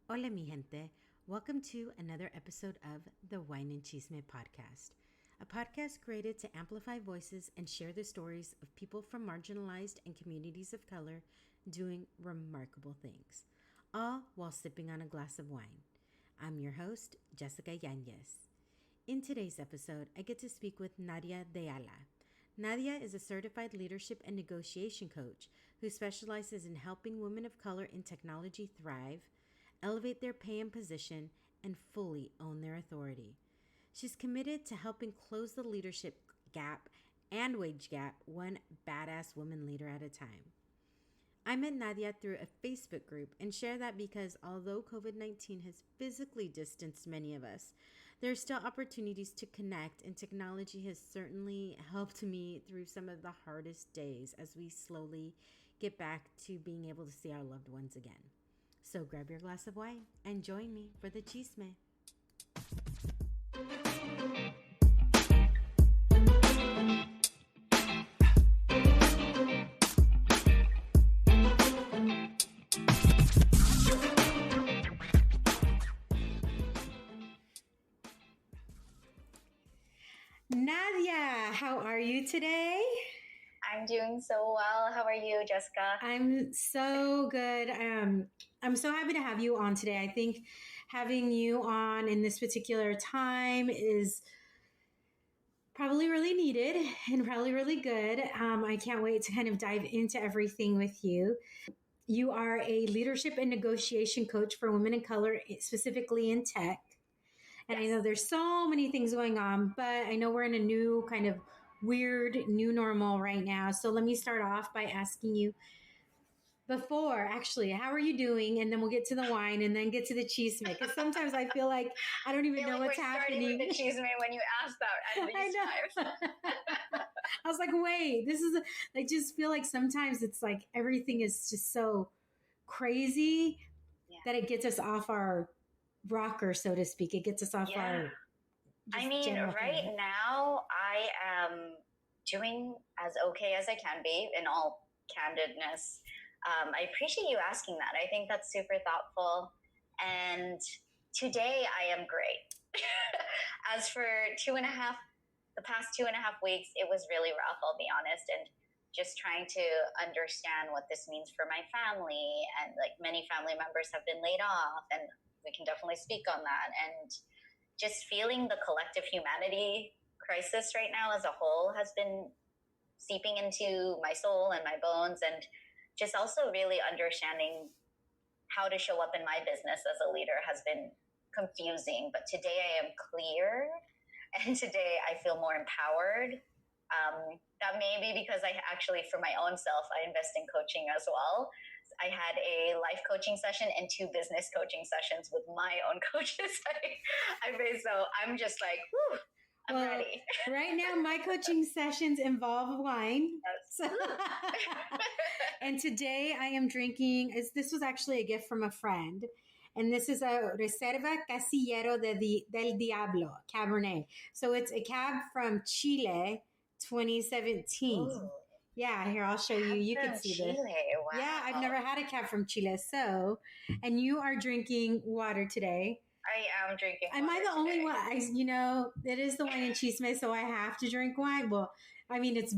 Hola, mi gente. Welcome to another episode of the Wine and Chisme podcast, a podcast created to amplify voices and share the stories of people from marginalized and communities of color doing remarkable things, all while sipping on a glass of wine. I'm your host, Jessica Yanez. In today's episode, I get to speak with Nadia De Ala. Nadia is a certified leadership and negotiation coach who specializes in helping women of color in technology thrive, elevate their pay and position, and fully own their authority. She's committed to helping close the leadership gap and wage gap one badass woman leader at a time. I met Nadia through a Facebook group and share that because although COVID-19 has physically distanced many of us, there are still opportunities to connect, and technology has certainly helped me through some of the hardest days as we slowly get back to being able to see our loved ones again. So grab your glass of wine and join me for the Chisme. Nadia, how are you today? I'm doing so well. How are you, Jessica? I'm so good. I'm so happy to have you on today. I think having you on in this particular time is probably really needed and probably really good. I can't wait to kind of dive into everything with you. You are a leadership and negotiation coach for women of color, specifically in tech. And I know there's so many things going on, but I know we're in a new kind of weird new normal right now. So let me start off by asking you how are you doing? And then we'll get to the wine and then get to the chisme. Because sometimes I feel like I don't even know what's happening. Starting with the chisme when you asked that at these times. I was like, wait, I just feel like sometimes it's like everything is just so crazy that it gets us off our rocker, so to speak. It gets us off our... Right now I am doing as okay as I can be, in all candidness. I appreciate you asking that. I think that's super thoughtful. And today I am great. As for the past 2.5 weeks, it was really rough, I'll be honest. And just trying to understand what this means for my family. And like many family members have been laid off, and we can definitely speak on that. And just feeling the collective humanity crisis right now as a whole has been seeping into my soul and my bones, and just also really understanding how to show up in my business as a leader has been confusing. But today I am clear, and today I feel more empowered. That may be because I actually, for my own self, I invest in coaching as well. I had a life coaching session and 2 business coaching sessions with my own coaches. So I'm just like, whew, I'm ready. Right now, my coaching sessions involve wine. Yes. And today I am drinking, this was actually a gift from a friend. And this is a Reserva Casillero del Diablo, Cabernet. So it's a cab from Chile, 2017. Ooh. Yeah, here, I'll show you. You can see Chile. this. Wow. Yeah, I've never had a cab from Chile. So, and you are drinking water today. I am drinking water. Am I the only one? It is the wine and chisme, so I have to drink wine. Well, I mean, it's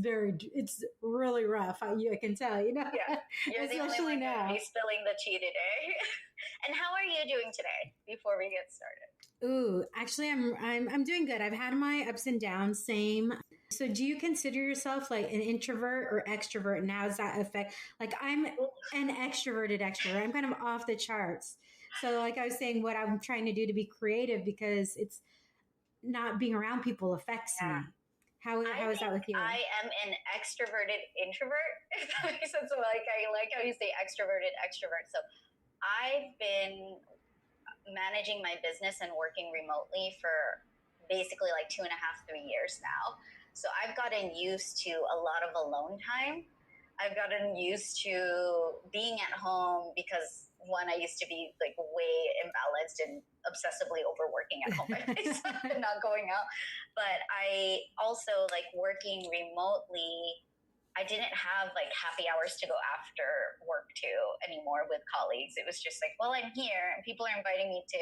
really rough. I can tell, Yeah, you're especially the only one now. be spilling the tea today. And how are you doing today? Before we get started. Ooh, actually, I'm doing good. I've had my ups and downs. Same. So, do you consider yourself like an introvert or extrovert? And how does that affect? Like, I'm an extroverted extrovert. I'm kind of off the charts. So, like I was saying, what I'm trying to do to be creative, because it's not being around people affects me. How is that with you? I am an extroverted introvert, if that makes sense. So I like how you say extroverted extrovert. So I've been managing my business and working remotely for basically like 2.5, 3 years now. So I've gotten used to a lot of alone time. I've gotten used to being at home because, one, I used to be like way imbalanced and obsessively overworking at home by myself and not going out. But I also, like, working remotely, I didn't have like happy hours to go after work to anymore with colleagues. It was just like, well, I'm here and people are inviting me to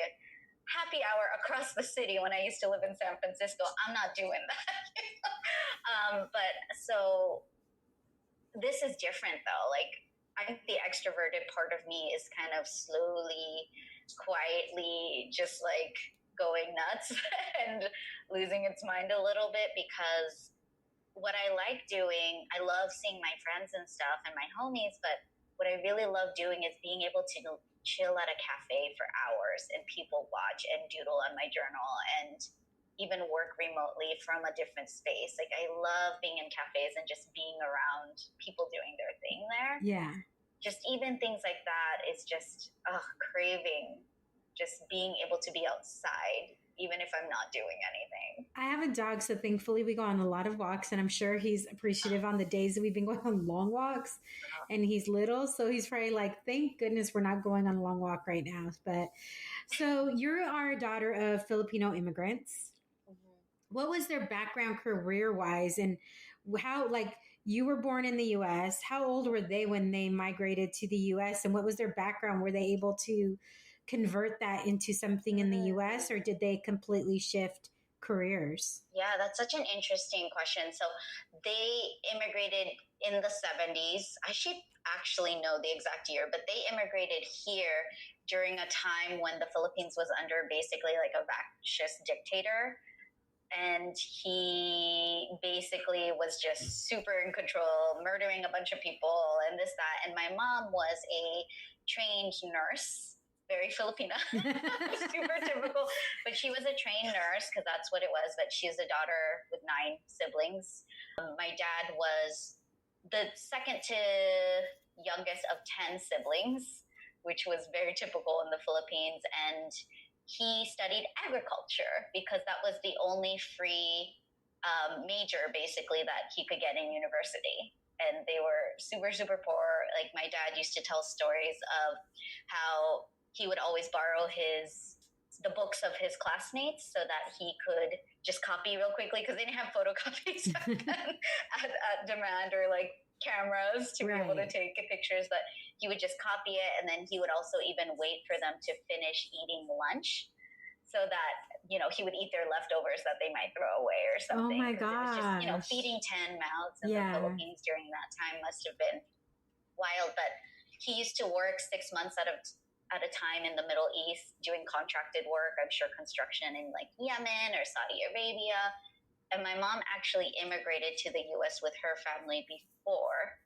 happy hour across the city when I used to live in San Francisco. I'm not doing that. But so this is different though. Like, I think the extroverted part of me is kind of slowly, quietly just like going nuts and losing its mind a little bit, because what I like doing, I love seeing my friends and stuff and my homies, but what I really love doing is being able to chill at a cafe for hours and people watch and doodle on my journal and even work remotely from a different space. Like, I love being in cafes and just being around people doing their thing there. Yeah. Just even things like that is just craving just being able to be outside, even if I'm not doing anything. I have a dog, so thankfully we go on a lot of walks, and I'm sure he's appreciative on the days that we've been going on long walks. And he's little, so he's probably like, thank goodness we're not going on a long walk right now. But so you are a daughter of Filipino immigrants. Mm-hmm. What was their background career-wise, and how, like, you were born in the U.S. How old were they when they migrated to the U.S., and what was their background? Were they able to convert that into something in the U.S., or did they completely shift careers? Yeah, that's such an interesting question. So they immigrated in the 70s. I should actually know the exact year, but they immigrated here during a time when the Philippines was under basically like a fascist dictator. And he basically was just super in control, murdering a bunch of people and this, that. And my mom was a trained nurse. Very Filipina, super typical. But she was a trained nurse because that's what it was. But she's a daughter with 9 siblings. My dad was the second to youngest of 10 siblings, which was very typical in the Philippines. And he studied agriculture because that was the only free major basically that he could get in university. And they were super, super poor. Like, my dad used to tell stories of how he would always borrow the books of his classmates so that he could just copy real quickly, because they didn't have photocopies back then at demand, or like cameras to be able to take pictures. But he would just copy it, and then he would also even wait for them to finish eating lunch so that, you know, he would eat their leftovers that they might throw away or something. Oh my gosh. It was just, you know, feeding 10 mouths in the Philippines during that time must have been wild. But he used to work 6 months at a time in the Middle East doing contracted work, I'm sure construction in like Yemen or Saudi Arabia. And my mom actually immigrated to the U.S. with her family before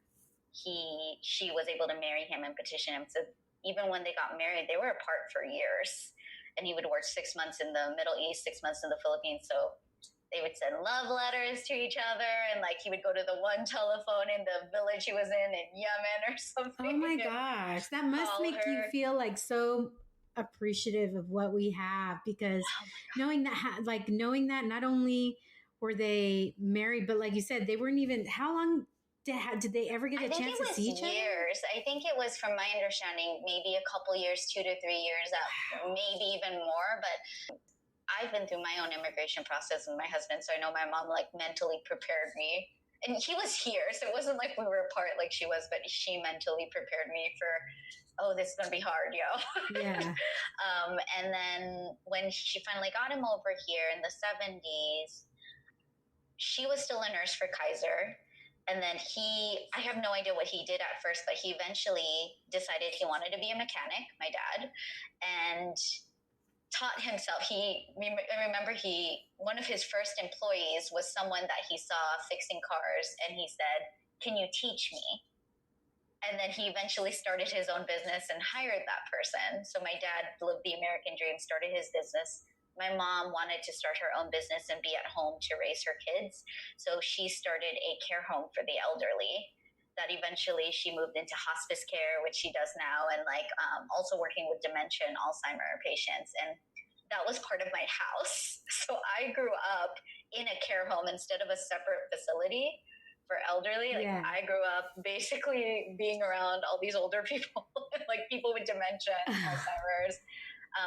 she was able to marry him and petition him. So even when they got married, they were apart for years. And he would work 6 months in the Middle East, 6 months in the Philippines. So they would send love letters to each other, and like he would go to the one telephone in the village he was in Yemen or something. Oh my gosh, that must make you feel like so appreciative of what we have, because knowing that not only were they married, but like you said, they weren't even, how long did they ever get a chance to see each other? Years. I think it was, from my understanding, maybe a couple years, 2 to 3 years, maybe even more. But I've been through my own immigration process with my husband, so I know my mom like mentally prepared me. And he was here, so it wasn't like we were apart like she was, but she mentally prepared me for, oh, this is going to be hard, yo. Yeah. And then when she finally got him over here in the 70s, she was still a nurse for Kaiser. And then I have no idea what he did at first, but he eventually decided he wanted to be a mechanic, my dad, and taught himself. I remember one of his first employees was someone that he saw fixing cars, and he said, "Can you teach me?" And then he eventually started his own business and hired that person. So my dad lived the American dream, started his business. My mom wanted to start her own business and be at home to raise her kids. So she started a care home for the elderly that eventually she moved into hospice care, which she does now, and also working with dementia and Alzheimer patients. And that was part of my house. So I grew up in a care home instead of a separate facility for elderly. I grew up basically being around all these older people, like people with dementia and Alzheimer's.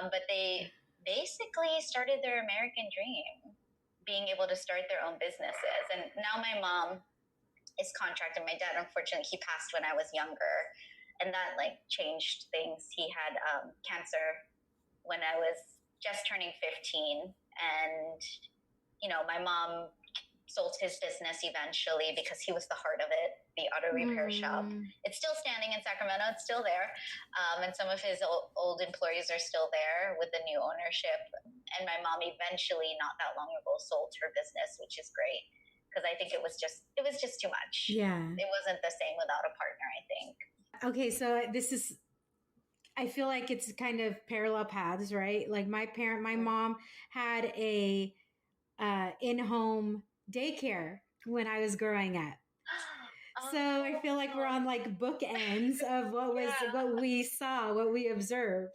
But they basically started their American dream, being able to start their own businesses. And now my mom his contract. And my dad, unfortunately, he passed when I was younger, and that like changed things. He had cancer when I was just turning 15, and my mom sold his business eventually because he was the heart of it, the auto repair shop. It's still standing in Sacramento. It's still there. And some of his old employees are still there with the new ownership. And my mom eventually, not that long ago, sold her business, which is great. Because I think it was just too much. Yeah. It wasn't the same without a partner, I think. Okay, so I feel like it's kind of parallel paths, right? Like my mom had a in-home daycare when I was growing up. So I feel like we're on like bookends of what we saw, what we observed.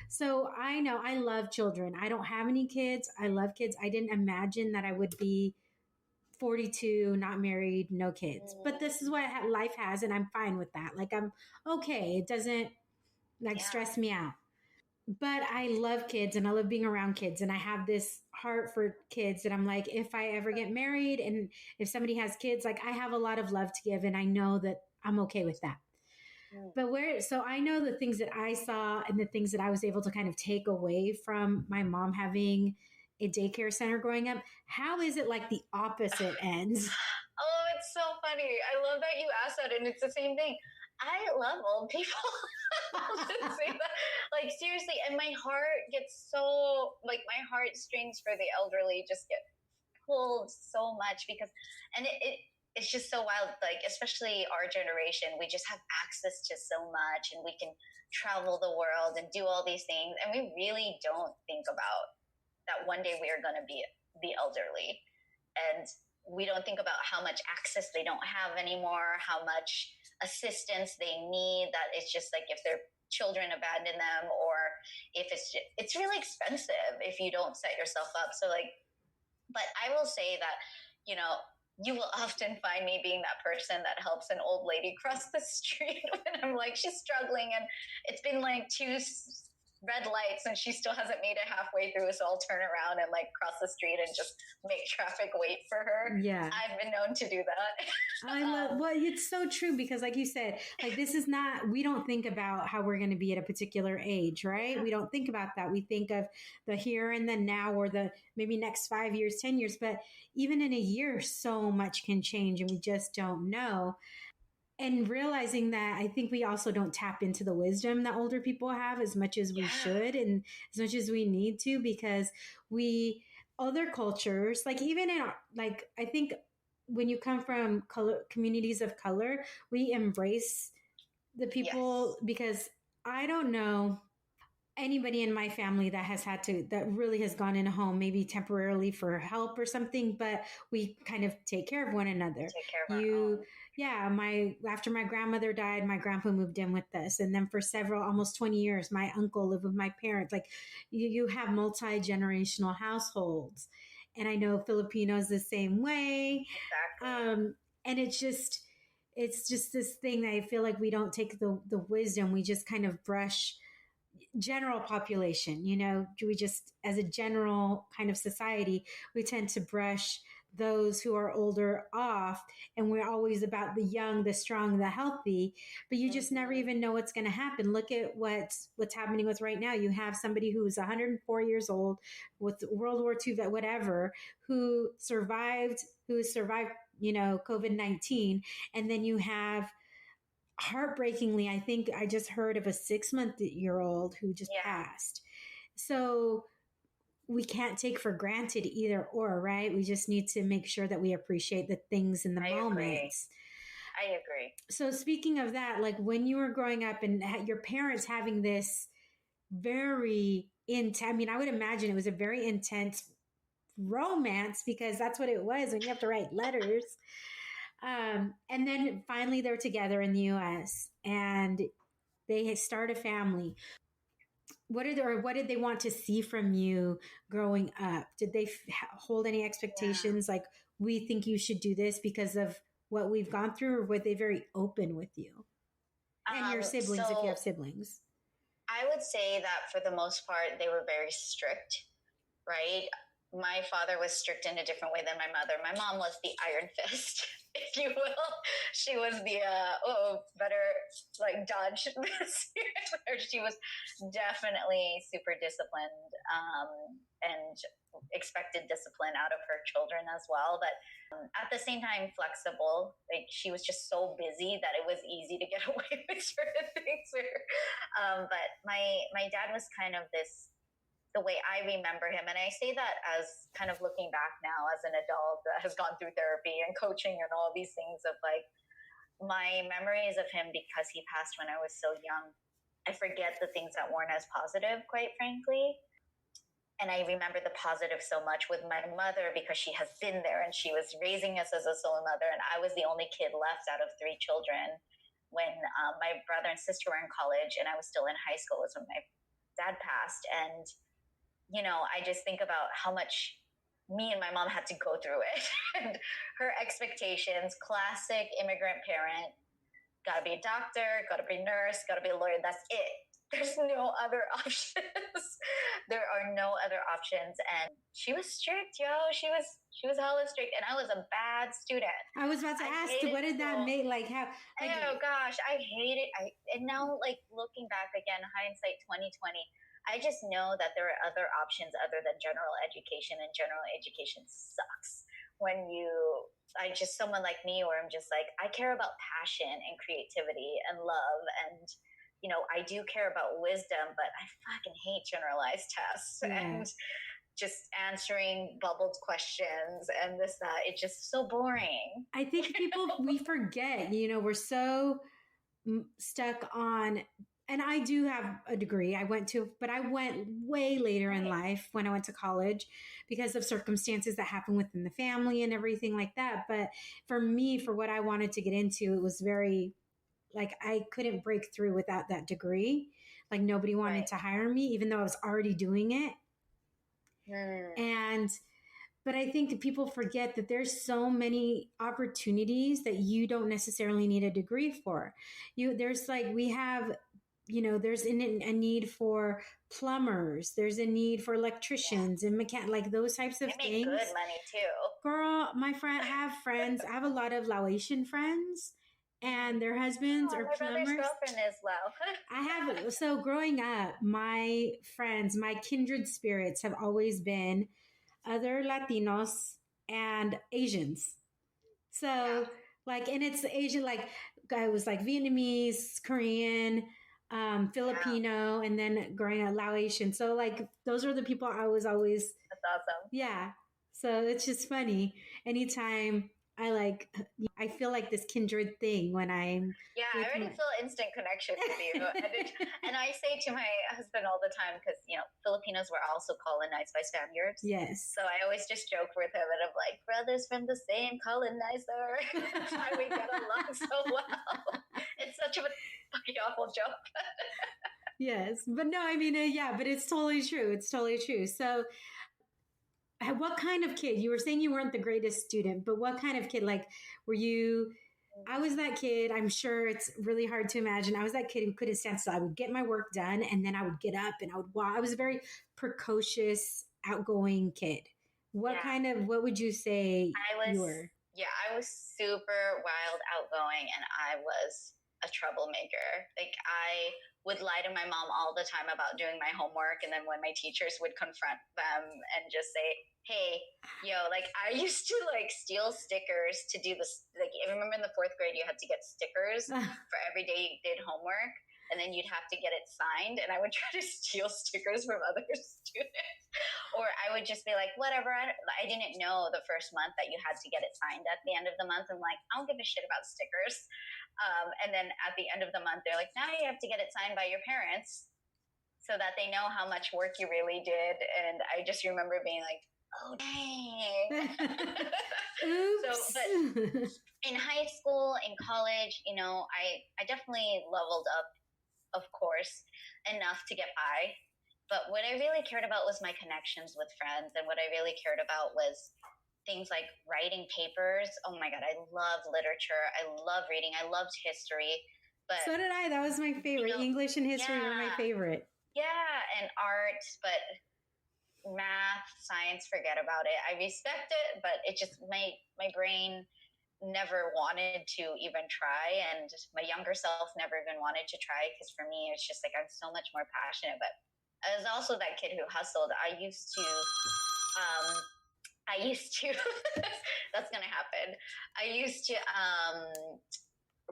So I know I love children. I don't have any kids. I love kids. I didn't imagine that I would be 42, not married, no kids. But this is what life has, and I'm fine with that. Like I'm okay. It doesn't stress me out. But I love kids and I love being around kids, and I have this heart for kids that I'm like, if I ever get married and if somebody has kids, like I have a lot of love to give, and I know that I'm okay with that. But so I know the things that I saw and the things that I was able to kind of take away from my mom having a daycare center growing up. How is it like the opposite ends? Oh, it's so funny. I love that you asked that, and it's the same thing. I love old people. I'll just say that. Like, seriously, and my heart gets so, like, my heartstrings for the elderly just get pulled so much because, and it's just so wild. Like, especially our generation, we just have access to so much, and we can travel the world and do all these things. And we really don't think about that one day we are going to be the elderly. And we don't think about how much access they don't have anymore, how much assistance they need, that it's just like if their children abandon them, or if it's really expensive if you don't set yourself up. So like, but I will say that, you will often find me being that person that helps an old lady cross the street when I'm like, she's struggling and it's been like 2 red lights and she still hasn't made it halfway through, so I'll turn around and like cross the street and just make traffic wait for her. Yeah, I've been known to do that. I love, well, it's so true, because like you said, like this is not, we don't think about how we're going to be at a particular age, right? We don't think about that. We think of the here and the now, or the maybe next 5 years, 10 years, but even in a year, so much can change and we just don't know. And realizing that, I think we also don't tap into the wisdom that older people have as much as we should, and as much as we need to, because other cultures, like even in like, I think when you come from communities of color, we embrace the people, because I don't know anybody in my family that really has gone in a home, maybe temporarily for help or something, but we kind of take care of one another. Take care of our own. Yeah, after my grandmother died, my grandpa moved in with us. And then for almost 20 years, my uncle lived with my parents. Like you have multi-generational households. And I know Filipinos the same way. Exactly. And it's just this thing that I feel like we don't take the wisdom. We just kind of brush general population, we just, as a general kind of society, we tend to brush those who are older off, and we're always about the young, the strong, the healthy, but you just never even know what's going to happen. Look at what's happening with right now. You have somebody who's 104 years old with World War II, whatever, who survived COVID-19. And then you have, heartbreakingly, I think I just heard of a 6-month-old who just passed. So we can't take for granted either or, right? We just need to make sure that we appreciate the things in the moments. I agree. So speaking of that, like when you were growing up and your parents having this very intense, I mean, I would imagine it was a very intense romance, because that's what it was when you have to write letters. And then finally they're together in the U.S. and they start a family. What did they want to see from you growing up? Did they hold any expectations like, we think you should do this because of what we've gone through, or were they very open with you and your siblings, if you have siblings? I would say that for the most part, they were very strict, right? my father was strict in a different way than my mother. My mom was the iron fist, if you will. She was the, better like dodge this. She was definitely super disciplined and expected discipline out of her children as well. But at the same time, flexible. Like she was just so busy that it was easy to get away with certain things. But my dad was kind of this, the way I remember him. And I say that as kind of looking back now as an adult that has gone through therapy and coaching and all these things of like my memories of him, because he passed when I was so young. I forget the things that weren't as positive, quite frankly. And I remember the positive so much with my mother because she has been there and she was raising us as a solo mother. And I was the only kid left out of 3 children when my brother and sister were in college and I was still in high school was when my dad passed. And you know, I just think about how much me and my mom had to go through it. And her expectations, classic immigrant parent, gotta be a doctor, gotta be a nurse, gotta be a lawyer. That's it. There's no other options. There are no other options. And she was strict, yo. She was hella strict. And I was a bad student. I was about to ask, what did that make? Like how? Like, oh gosh, I hate it. And now, like looking back again, hindsight 2020. I just know that there are other options other than general education, and general education sucks when I just someone like me where I'm just like, I care about passion and creativity and love. And, you know, I do care about wisdom, but I fucking hate generalized tests and just answering bubbled questions and this, that. It's just so boring. I think we forget, you know, we're so stuck on. And I do have a degree. But I went way later in life when I went to college because of circumstances that happened within the family and everything like that. But for me, for what I wanted to get into, it was very, like, I couldn't break through without that degree. Like nobody wanted to hire me, even though I was already doing it. But I think that people forget that there's so many opportunities that you don't necessarily need a degree for. We have, you know, there's a need for plumbers. There's a need for electricians and like those types of things. They make good money too. Girl, I have friends. I have a lot of Laotian friends and their husbands are plumbers. My brother's girlfriend is Lao. So growing up, my friends, my kindred spirits have always been other Latinos and Asians. So like, and it's Asian, like I was like Vietnamese, Korean, Filipino, and then growing up Laotian. So like, those are the people I was always. That's awesome. Yeah. So it's just funny. Anytime I feel like this kindred thing when I'm. Yeah, I already feel instant connection with you. And I say to my husband all the time, because, you know, Filipinos were also colonized by Spaniards. Yes. So I always just joke with him and I'm like, brothers from the same colonizer. That's why we get along so well. It's such a fucking awful joke. Yes. But no, I mean, but it's totally true. It's totally true. So what kind of kid? You were saying you weren't the greatest student, but what kind of kid? Like, were you? I was that kid. I'm sure it's really hard to imagine. I was that kid who couldn't stand still. I would get my work done and then I would get up and I would walk. I was a very precocious, outgoing kid. What would you say you were? Yeah, I was super wild, outgoing, and I was a troublemaker. Like I would lie to my mom all the time about doing my homework. And then when my teachers would confront them and just say, hey, yo, like I used to like steal stickers to do this. Like I remember in the 4th grade, you had to get stickers for every day you did homework. And then you'd have to get it signed. And I would try to steal stickers from other students. Or I would just be like, whatever. I didn't know the first month that you had to get it signed at the end of the month. I'm like, I don't give a shit about stickers. And then at the end of the month, they're like, now you have to get it signed by your parents so that they know how much work you really did. And I just remember being like, oh, dang. But in high school, in college, you know, I definitely leveled up, of course, enough to get by. But what I really cared about was my connections with friends. And what I really cared about was things like writing papers. Oh my God, I love literature. I love reading. I loved history. But so did I. That was my favorite. You know, English and history were my favorite. Yeah, and art. But math, science, forget about it. I respect it, but it just, my brain never wanted to even try, and my younger self never even wanted to try, because for me it's just like I'm so much more passionate. But I was also that kid who hustled. I used to that's gonna happen. I used to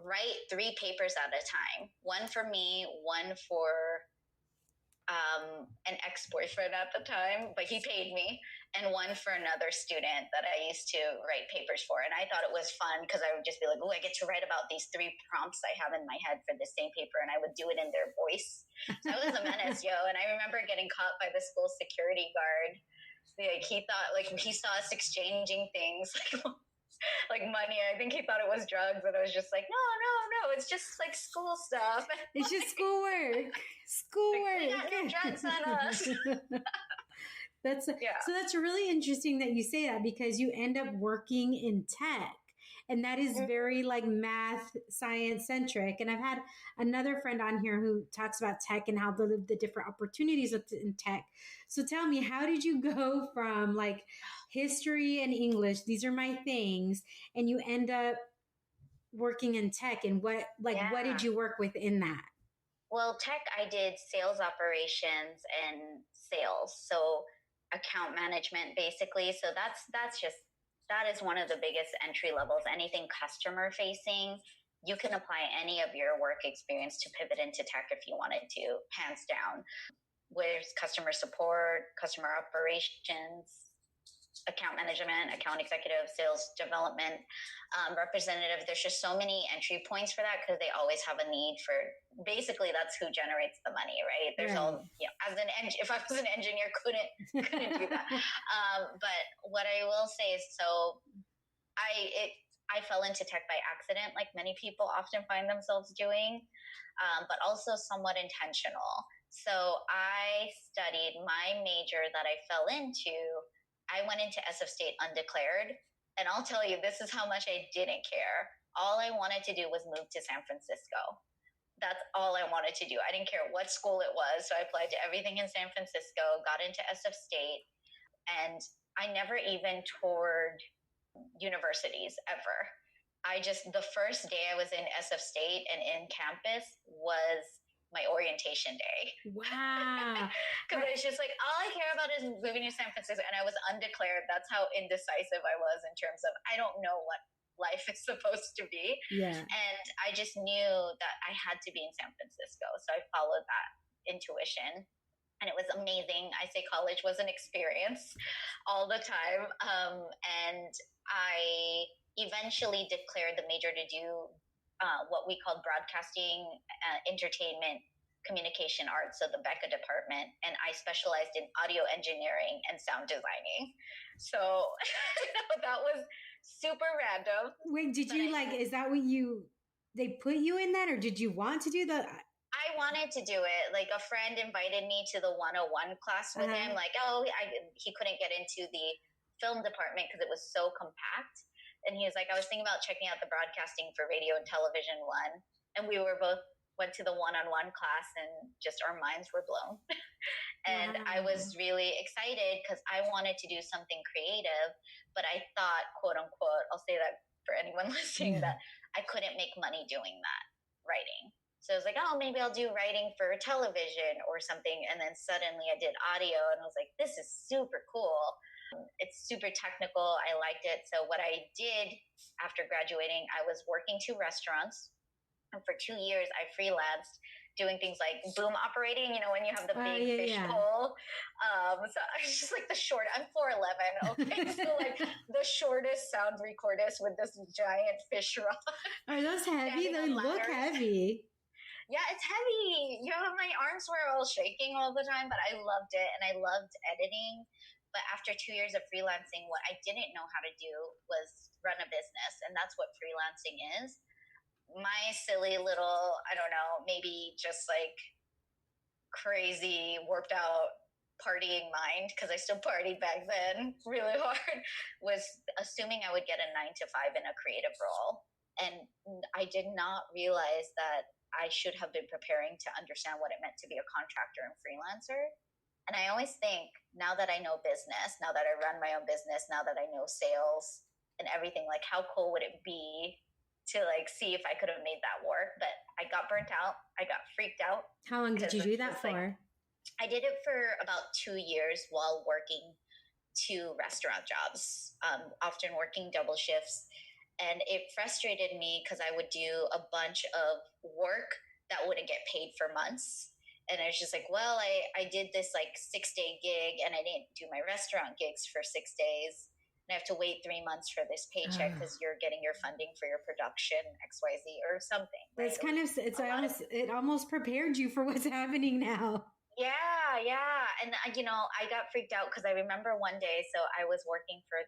write 3 papers at a time, one for me, one for an ex-boyfriend at the time, but he paid me, and one for another student that I used to write papers for. And I thought it was fun because I would just be like, oh, I get to write about these 3 prompts I have in my head for the same paper, and I would do it in their voice. So I was a menace, yo. And I remember getting caught by the school security guard. Like, he thought, like, he saw us exchanging things, like money. I think he thought it was drugs, and I was just like, no, it's just like school stuff. It's just schoolwork. Schoolwork. Like, we got no drugs on us. So that's really interesting that you say that, because you end up working in tech, and that is very like math, science centric. And I've had another friend on here who talks about tech and how the different opportunities in tech. So tell me, how did you go from like history and English, these are my things, and you end up working in tech, and what did you work with in that? Well, tech, I did sales operations and sales. So account management, basically. So that is one of the biggest entry levels. Anything customer facing, you can apply any of your work experience to pivot into tech if you wanted to, hands down. Where's customer support, customer operations, account management, account executive, sales development, representative. There's just so many entry points for that, because they always have a need for, basically that's who generates the money, right? There's all, if I was an engineer, couldn't do that. But what I will say is, so I fell into tech by accident, like many people often find themselves doing, but also somewhat intentional. So I studied my major that I fell into. I went into SF State undeclared, and I'll tell you, this is how much I didn't care. All I wanted to do was move to San Francisco. That's all I wanted to do. I didn't care what school it was, so I applied to everything in San Francisco, got into SF State, and I never even toured universities ever. The first day I was in SF State and in campus was my orientation day. Wow. Because it's just like, all I care about is moving to San Francisco, and I was undeclared. That's how indecisive I was in terms of, I don't know what life is supposed to be. Yeah. And I just knew that I had to be in San Francisco. So I followed that intuition. And it was amazing. I say college was an experience all the time. And I eventually declared the major to do what we called broadcasting, entertainment, communication arts, so the Becca department, and I specialized in audio engineering and sound designing. So that was super random. Wait, did you is that what they put you in that, or did you want to do that? I wanted to do it. Like, a friend invited me to the 101 class with him. Like, he couldn't get into the film department because it was so compact. And he was like, I was thinking about checking out the broadcasting for radio and television one. And we went to the one-on-one class, and just our minds were blown. And I was really excited because I wanted to do something creative, but I thought, quote unquote, I'll say that for anyone listening, that I couldn't make money doing that, writing. So I was like, maybe I'll do writing for television or something. And then suddenly I did audio, and I was like, this is super cool. It's super technical. I liked it. So what I did after graduating, I was working 2 restaurants. And for 2 years, I freelanced doing things like boom operating, when you have the big fish pole. So I was just like I'm 4'11", okay? So like the shortest sound recordist with this giant fish rod. Are those heavy? They look heavy. Yeah, it's heavy. My arms were all shaking all the time, but I loved it, and I loved editing. But after 2 years of freelancing, what I didn't know how to do was run a business. And that's what freelancing is. My silly little, I don't know, maybe just like crazy worked out partying mind, because I still partied back then really hard, was assuming I would get a 9-to-5 in a creative role. And I did not realize that I should have been preparing to understand what it meant to be a contractor and freelancer. And I always think, now that I know business, now that I run my own business, now that I know sales and everything, like how cool would it be to like see if I could have made that work? But I got burnt out. I got freaked out. How long did you do that for? Like, I did it for about 2 years while working 2 restaurant jobs, often working double shifts. And it frustrated me because I would do a bunch of work that wouldn't get paid for months. And I was just like, well, I did this like 6-day gig and I didn't do my restaurant gigs for 6 days. And I have to wait 3 months for this paycheck because you're getting your funding for your production, XYZ or something. That's right? It almost prepared you for what's happening now. Yeah. And, I got freaked out because I remember one day, so I was working for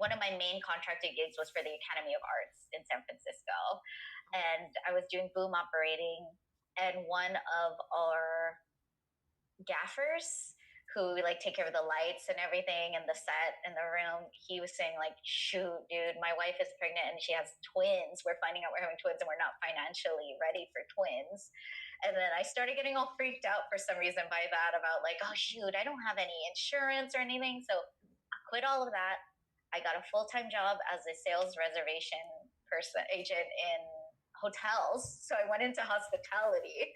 one of my main contracted gigs was for the Academy of Arts in San Francisco. And I was doing boom operating. And one of our gaffers who like take care of the lights and everything and the set in the room, he was saying like, shoot, dude, my wife is pregnant and she has twins. We're finding out we're having twins and we're not financially ready for twins. And then I started getting all freaked out for some reason by that about like, oh shoot, I don't have any insurance or anything. So I quit all of that. I got a full-time job as a sales reservation agent in hotels. So I went into hospitality.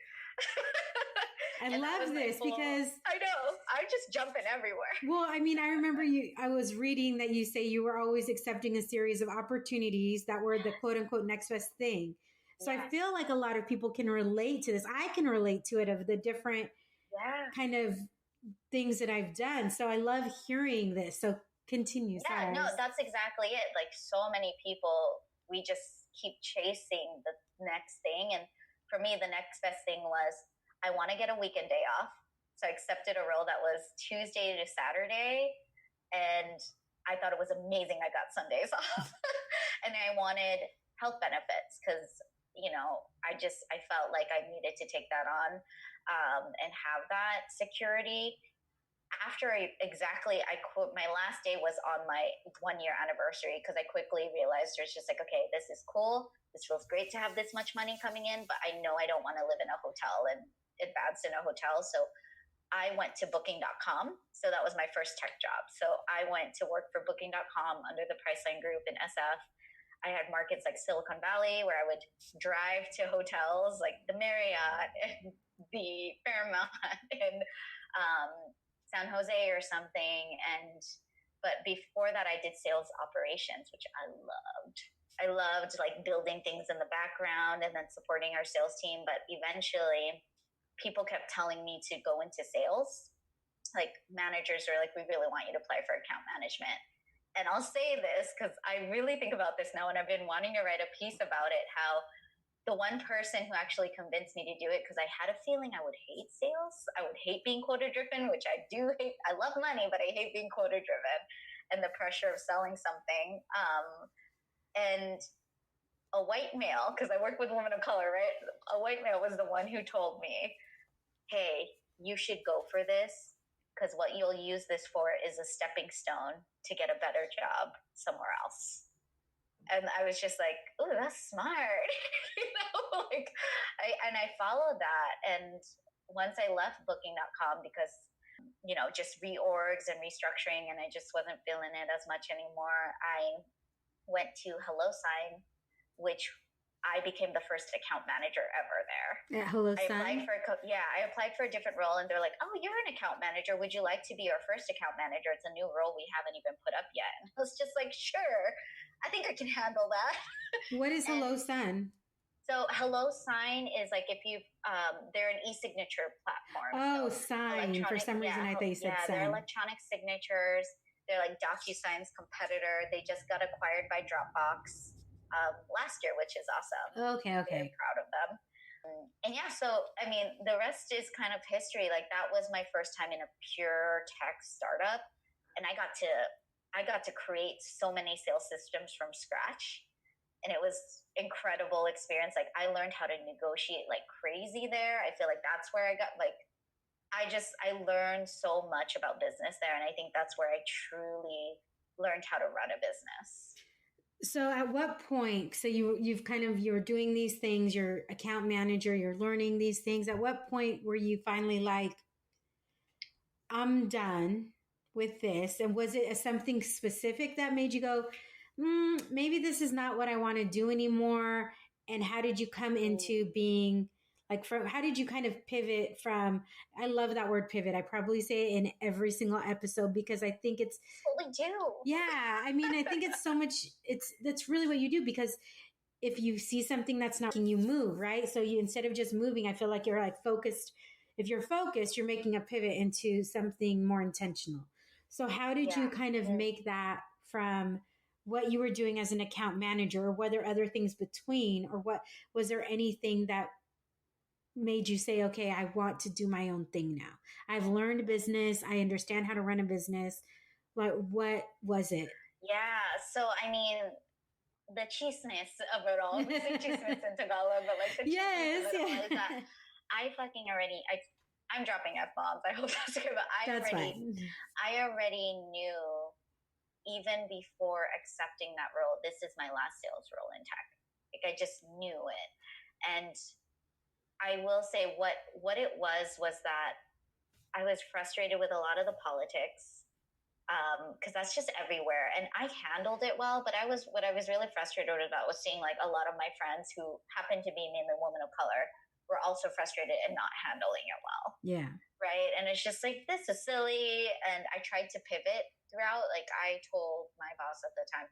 I love this because I know I'm just jumping everywhere. Well, I mean, I remember I was reading that you say you were always accepting a series of opportunities that were the quote unquote next best thing. So yes. I feel like a lot of people can relate to this. I can relate to it of the different kind of things that I've done. So I love hearing this. So continue. Yeah, no, that's exactly it. Like so many people, we just keep chasing the next thing. And for me, the next best thing was I want to get a weekend day off. So I accepted a role that was Tuesday to Saturday. And I thought it was amazing. I got Sundays off. And I wanted health benefits because, I felt like I needed to take that on and have that security. After I quit, my last day was on my 1-year anniversary because I quickly realized there's just like, okay, this is cool. This feels great to have this much money coming in, but I know I don't want to live in a hotel and advance in a hotel. So I went to Booking.com. So that was my first tech job. So I went to work for Booking.com under the Priceline Group in SF. I had markets like Silicon Valley where I would drive to hotels like the Marriott and the Fairmont and San Jose or something. But before that, I did sales operations, which I loved. I loved like building things in the background and then supporting our sales team. But eventually people kept telling me to go into sales. Like managers are like, we really want you to apply for account management. And I'll say this because I really think about this now and I've been wanting to write a piece about it, how the one person who actually convinced me to do it, because I had a feeling I would hate sales. I would hate being quota driven, which I do hate. I love money, but I hate being quota driven and the pressure of selling something. And a white male, because I work with women of color, right? A white male was the one who told me, hey, you should go for this because what you'll use this for is a stepping stone to get a better job somewhere else. And I was just like, oh, that's smart. I followed that. And once I left Booking.com because, just reorgs and restructuring, and I just wasn't feeling it as much anymore, I went to HelloSign, which I became the first account manager ever there. At HelloSign? I applied for a different role and they're like, oh, you're an account manager. Would you like to be our first account manager? It's a new role we haven't even put up yet. And I was just like, sure, I think I can handle that. What is HelloSign? So HelloSign is like if you, they're an e-signature platform. Oh, so Sign. For some reason I thought you said Sign. They're electronic signatures. They're like DocuSign's competitor. They just got acquired by Dropbox last year, which is awesome. Okay. Very proud of them. And so, I mean, the rest is kind of history. Like that was my first time in a pure tech startup. And I got to create so many sales systems from scratch. And it was incredible experience. Like I learned how to negotiate like crazy there. I feel like that's where I got I learned so much about business there. And I think that's where I truly learned how to run a business. So at what point, so you're doing these things, you're account manager, you're learning these things. At what point were you finally like, I'm done with this? And was it something specific that made you go, maybe this is not what I want to do anymore? And how did you come into being like, from how did you kind of pivot from, I love that word pivot. I probably say it in every single episode because I think it's, That's what we do. yeah. I mean, I think it's so much, that's really what you do, because if you see something that's not, you move, right? So you, instead of just moving, I feel like you're like focused. If you're focused, you're making a pivot into something more intentional. So how did you kind of make that from what you were doing as an account manager, or were there other things between, or what, was there anything that made you say, okay, I want to do my own thing now? I've learned business. I understand how to run a business. Like, what was it? Yeah. So, I mean, the chismes of it all. We say chismes in Tagalog, but like the chismes of it all is that I'm dropping F-bombs. I hope that's okay, but I already knew, even before accepting that role, this is my last sales role in tech. Like, I just knew it. And I will say what it was that I was frustrated with a lot of the politics, because that's just everywhere. And I handled it well, but what I was really frustrated about was seeing like a lot of my friends who happened to be mainly women of color were also frustrated and not handling it well. Yeah. Right. And it's just like, this is silly. And I tried to pivot throughout. Like, I told my boss at the time,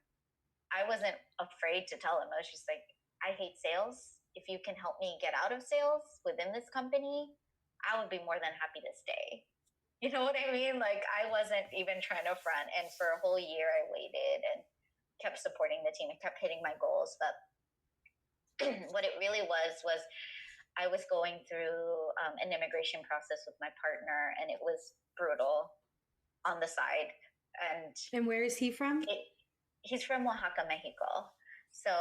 I wasn't afraid to tell him. I was just like, I hate sales. If you can help me get out of sales within this company, I would be more than happy to stay. You know what I mean? Like, I wasn't even trying to front. And for a whole year, I waited and kept supporting the team and kept hitting my goals. But what it really was I was going through an immigration process with my partner, and it was brutal on the side. And where is he from? He's from Oaxaca, Mexico. So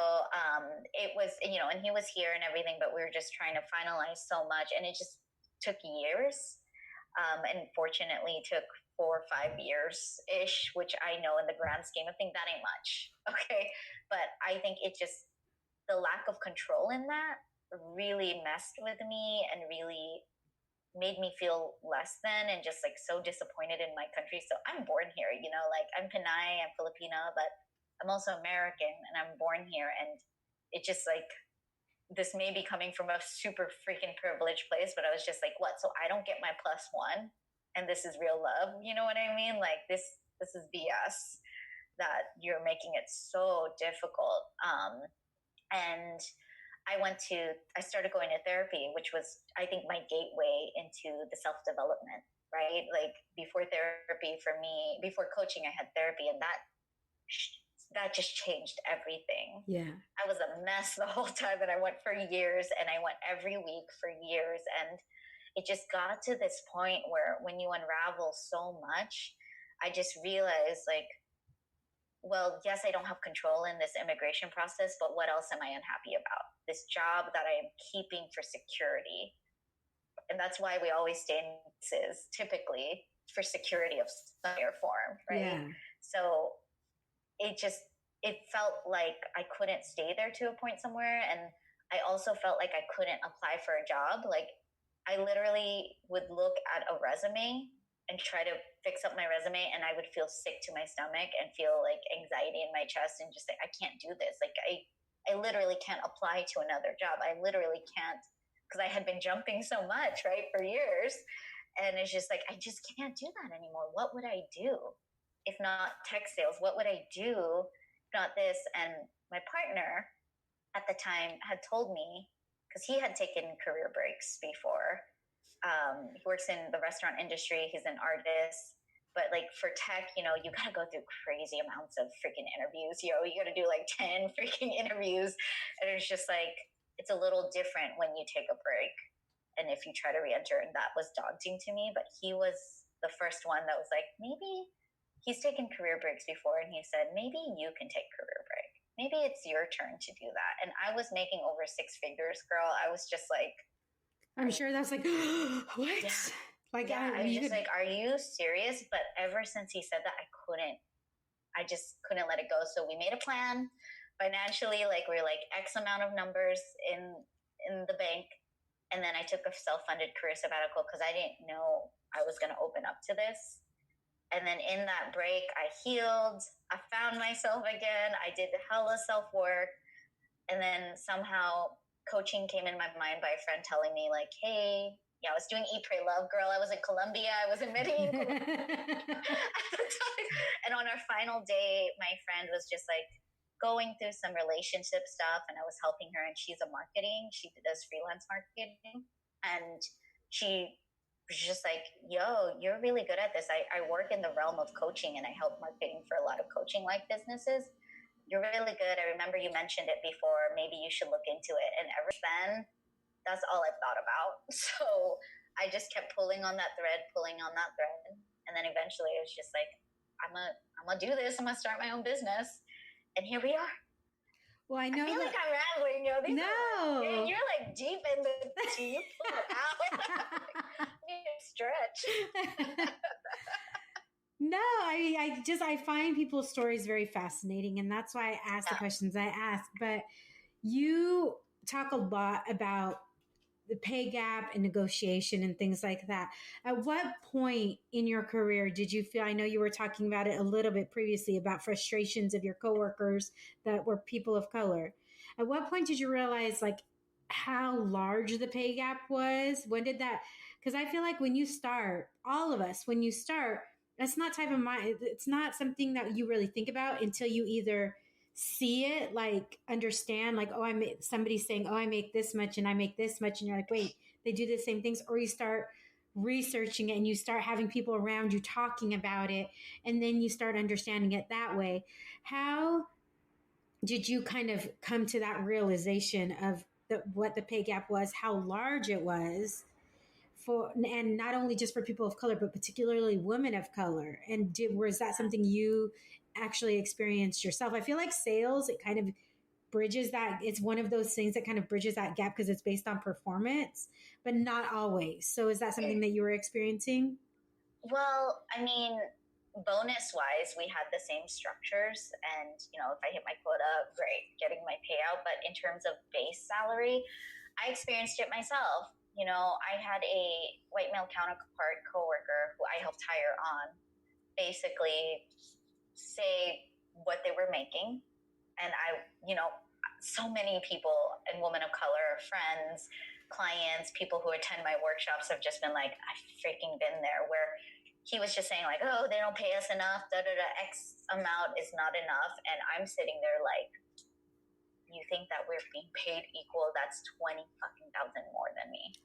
it was, and he was here and everything, but we were just trying to finalize so much, and it just took years. And fortunately took 4 or 5 years ish, which I know in the grand scheme of things, that ain't much. Okay. But I think it just, the lack of control in that really messed with me and really made me feel less than, and just like so disappointed in my country. So I'm born here, like I'm Pinay, I'm Filipina, but I'm also American and I'm born here. And it just like, this may be coming from a super freaking privileged place, but I was just like, what? So I don't get my +1 and this is real love. You know what I mean? Like, this is BS that you're making it so difficult. And I started going to therapy, which was, I think, my gateway into the self-development, right? Like, before therapy for me, before coaching, I had therapy, and that just changed everything. Yeah. I was a mess the whole time, and I went for years, and I went every week for years. And it just got to this point where when you unravel so much, I just realized, like, well, yes, I don't have control in this immigration process, but what else am I unhappy about? This job that I am keeping for security. And that's why we always stay in places, typically for security of some form, right? Yeah. So it felt like I couldn't stay there to a point somewhere. And I also felt like I couldn't apply for a job. Like, I literally would look at a resume and try to fix up my resume, and I would feel sick to my stomach and feel like anxiety in my chest and just like, I can't do this. Like, I literally can't apply to another job. I literally can't, because I had been jumping so much, right, for years. And it's just like, I just can't do that anymore. What would I do if not tech sales? What would I do if not this? And my partner at the time had told me, because he had taken career breaks before. He works in the restaurant industry. He's an artist. But like, for tech, you got to go through crazy amounts of freaking interviews. You got to do like 10 freaking interviews. And it's just like, it's a little different when you take a break and if you try to re-enter. And that was daunting to me. But he was the first one that was like, maybe he's taken career breaks before. And he said, maybe you can take career break. Maybe it's your turn to do that. And I was making over 6 figures, girl. I was just like, I'm sure that's like, what? Yeah. Like, yeah, I was just like, are you serious? But ever since he said that, I just couldn't let it go. So we made a plan financially. Like, we're like X amount of numbers in the bank. And then I took a self-funded career sabbatical because I didn't know I was going to open up to this. And then in that break, I healed. I found myself again. I did hella self-work. And then somehow coaching came in my mind by a friend telling me like, hey, yeah, I was doing Eat, Pray, Love, girl. I was in Colombia. I was in Medellin at the time. And on our final day, my friend was just like going through some relationship stuff, and I was helping her. And she's a marketing. She does freelance marketing, and she was just like, yo, you're really good at this. I work in the realm of coaching, and I help marketing for a lot of coaching like businesses. You're really good. I remember you mentioned it before. Maybe you should look into it. And ever then, that's all I've thought about. So I just kept pulling on that thread. And then eventually it was just like, I'm gonna do this. I'm gonna start my own business. And here we are. Well, I know. I feel like I'm rambling, No. you're like deep in the tea. You pull it out. You stretch. No, I find people's stories very fascinating, and that's why I ask the questions I ask. But you talk a lot about the pay gap and negotiation and things like that. At what point in your career did you feel, I know you were talking about it a little bit previously about frustrations of your coworkers that were people of color. At what point did you realize like how large the pay gap was? When did that, because I feel like when you start, all of us, when you start, that's not type of mind. It's not something that you really think about until you either see it, like understand, like, oh, somebody's saying, oh, I make this much and I make this much. And you're like, wait, they do the same things. Or you start researching it and you start having people around you talking about it. And then you start understanding it that way. How did you kind of come to that realization of what the pay gap was, how large it was? And not only just for people of color, but particularly women of color. And was that something you actually experienced yourself? I feel like sales, it kind of bridges that. It's one of those things that kind of bridges that gap because it's based on performance, but not always. So is that something that you were experiencing? Well, I mean, bonus wise, we had the same structures. And, if I hit my quota, great, getting my payout. But in terms of base salary, I experienced it myself. I had a white male counterpart coworker who I helped hire on basically say what they were making. And so many people and women of color, friends, clients, people who attend my workshops have just been like, I've freaking been there, where he was just saying like, oh, they don't pay us enough, X amount is not enough. And I'm sitting there like, you think that we're being paid equal? That's 20 fucking thousand more than me.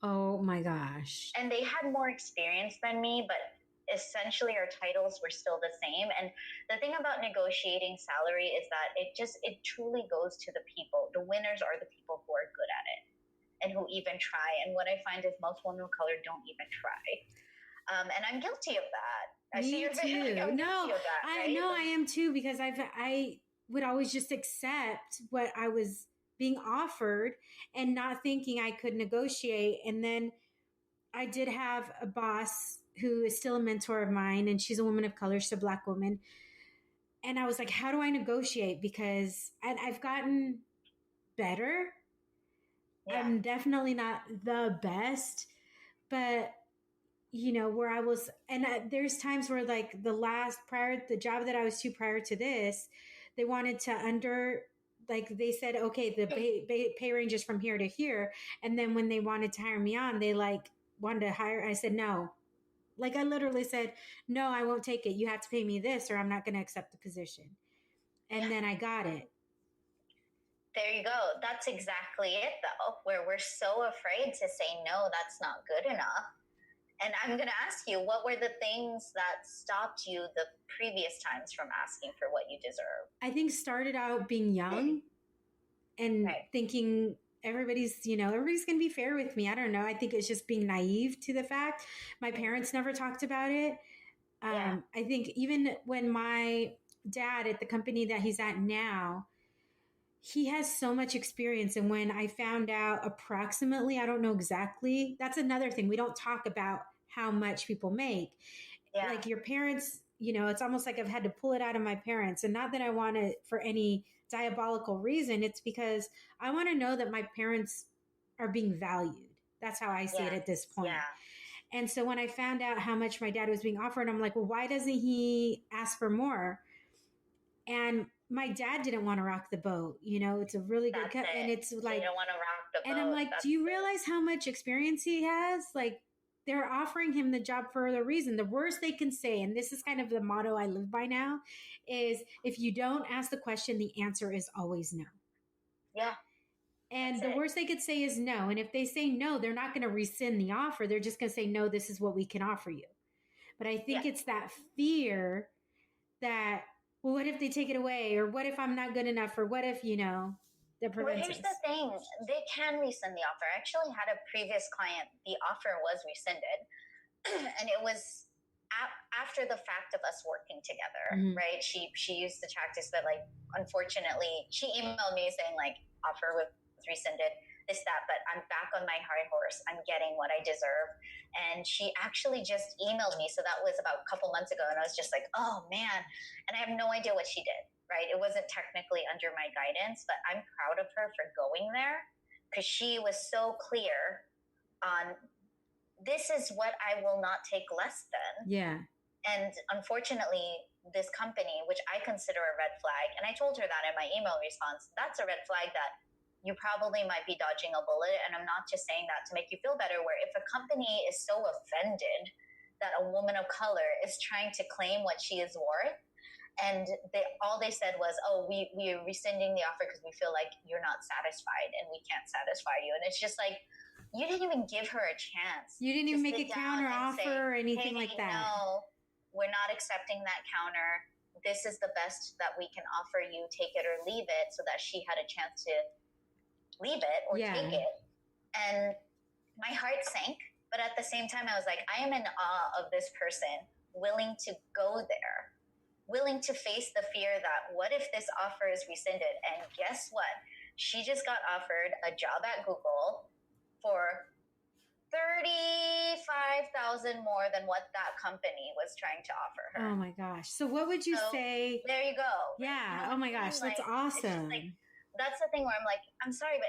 Oh my gosh. And they had more experience than me, but essentially our titles were still the same. And the thing about negotiating salary is that it truly goes to the people. The winners are the people who are good at it and who even try. And what I find is most women of color don't even try. And I'm guilty of that. I see your video. Like, I'm guilty of that, right? I know I am too, because I would always just accept what I was being offered and not thinking I could negotiate. And then I did have a boss who is still a mentor of mine, and she's a woman of color, she's a Black woman. And I was like, how do I negotiate? Because I've gotten better. Yeah. I'm definitely not the best, but where I was, and there's times where like the job that I was to prior to this, they wanted to they said, okay, the pay range is from here to here. And then when they wanted to hire me on, they like wanted to hire, I said, no. Like I literally said, no, I won't take it. You have to pay me this or I'm not going to accept the position. And then I got it. There you go. That's exactly it though, where we're so afraid to say, no, that's not good enough. And I'm going to ask you, what were the things that stopped you the previous times from asking for what you deserve? I think started out being young and thinking everybody's going to be fair with me. I don't know. I think it's just being naive to the fact. My parents never talked about it. I think even when my dad at the company that he's at now, he has so much experience. And when I found out approximately, I don't know exactly, that's another thing. We don't talk about how much people make. Yeah. Like your parents, it's almost like I've had to pull it out of my parents. And not that I want it for any diabolical reason. It's because I want to know that my parents are being valued. That's how I see it at this point. Yeah. And so when I found out how much my dad was being offered, I'm like, well, why doesn't he ask for more? And my dad didn't want to rock the boat. You know, it's a really good cut. And it's like, they don't want to rock the boat. And I'm like, do you realize how much experience he has? Like, they're offering him the job for a reason. The worst they can say, and this is kind of the motto I live by now, is if you don't ask the question, the answer is always no. Yeah. And the worst they could say is no. And if they say no, they're not going to rescind the offer. They're just going to say, no, this is what we can offer you. But I think it's that fear that, well, what if they take it away? Or what if I'm not good enough? Or what if, you know, that prevents here's the thing. They can rescind the offer. I actually had a previous client. The offer was rescinded. And it was after the fact of us working together, right? She used the tactics, but like, unfortunately, she emailed me saying like, offer was rescinded, this, that, but I'm back on my high horse. I'm getting what I deserve. And she actually just emailed me. So that was about a couple months ago. And I was just like, oh man. And I have no idea what she did, right? It wasn't technically under my guidance, but I'm proud of her for going there because she was so clear on this is what I will not take less than. Yeah. And unfortunately, this company, which I consider a red flag, and I told her that in my email response, that's a red flag that you probably might be dodging a bullet. And I'm not just saying that to make you feel better, where if a company is so offended that a woman of color is trying to claim what she is worth, and all they said was, oh, we're rescinding the offer because we feel like you're not satisfied and we can't satisfy you. And it's just like, you didn't even give her a chance. You didn't even make a counter offer or anything like that. No, we're not accepting that counter. This is the best that we can offer you. Take it or leave it, so that she had a chance to leave it or take it. And my heart sank. But at the same time, I was like, I am in awe of this person willing to go there, willing to face the fear that what if this offer is rescinded? And guess what? She just got offered a job at Google for $35,000 more than what that company was trying to offer her. Oh my gosh. So what would you say? There you go. Yeah. Oh my gosh. That's awesome. That's the thing where I'm like, I'm sorry, but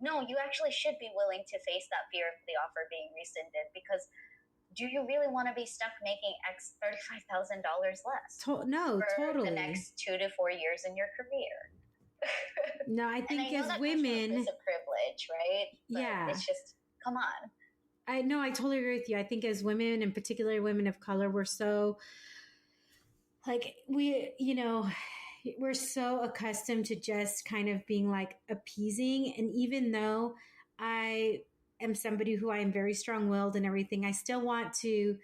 no, you actually should be willing to face that fear of the offer being rescinded, because do you really want to be stuck making $35,000 less? No, totally. The next 2 to 4 years in your career. No, I think as women, it's a privilege, right? But it's just, come on. I know, I totally agree with you. I think as women, and particularly women of color, we're so like, we're so accustomed to just kind of being like appeasing. And even though I am somebody who I am very strong-willed and everything, I still want to,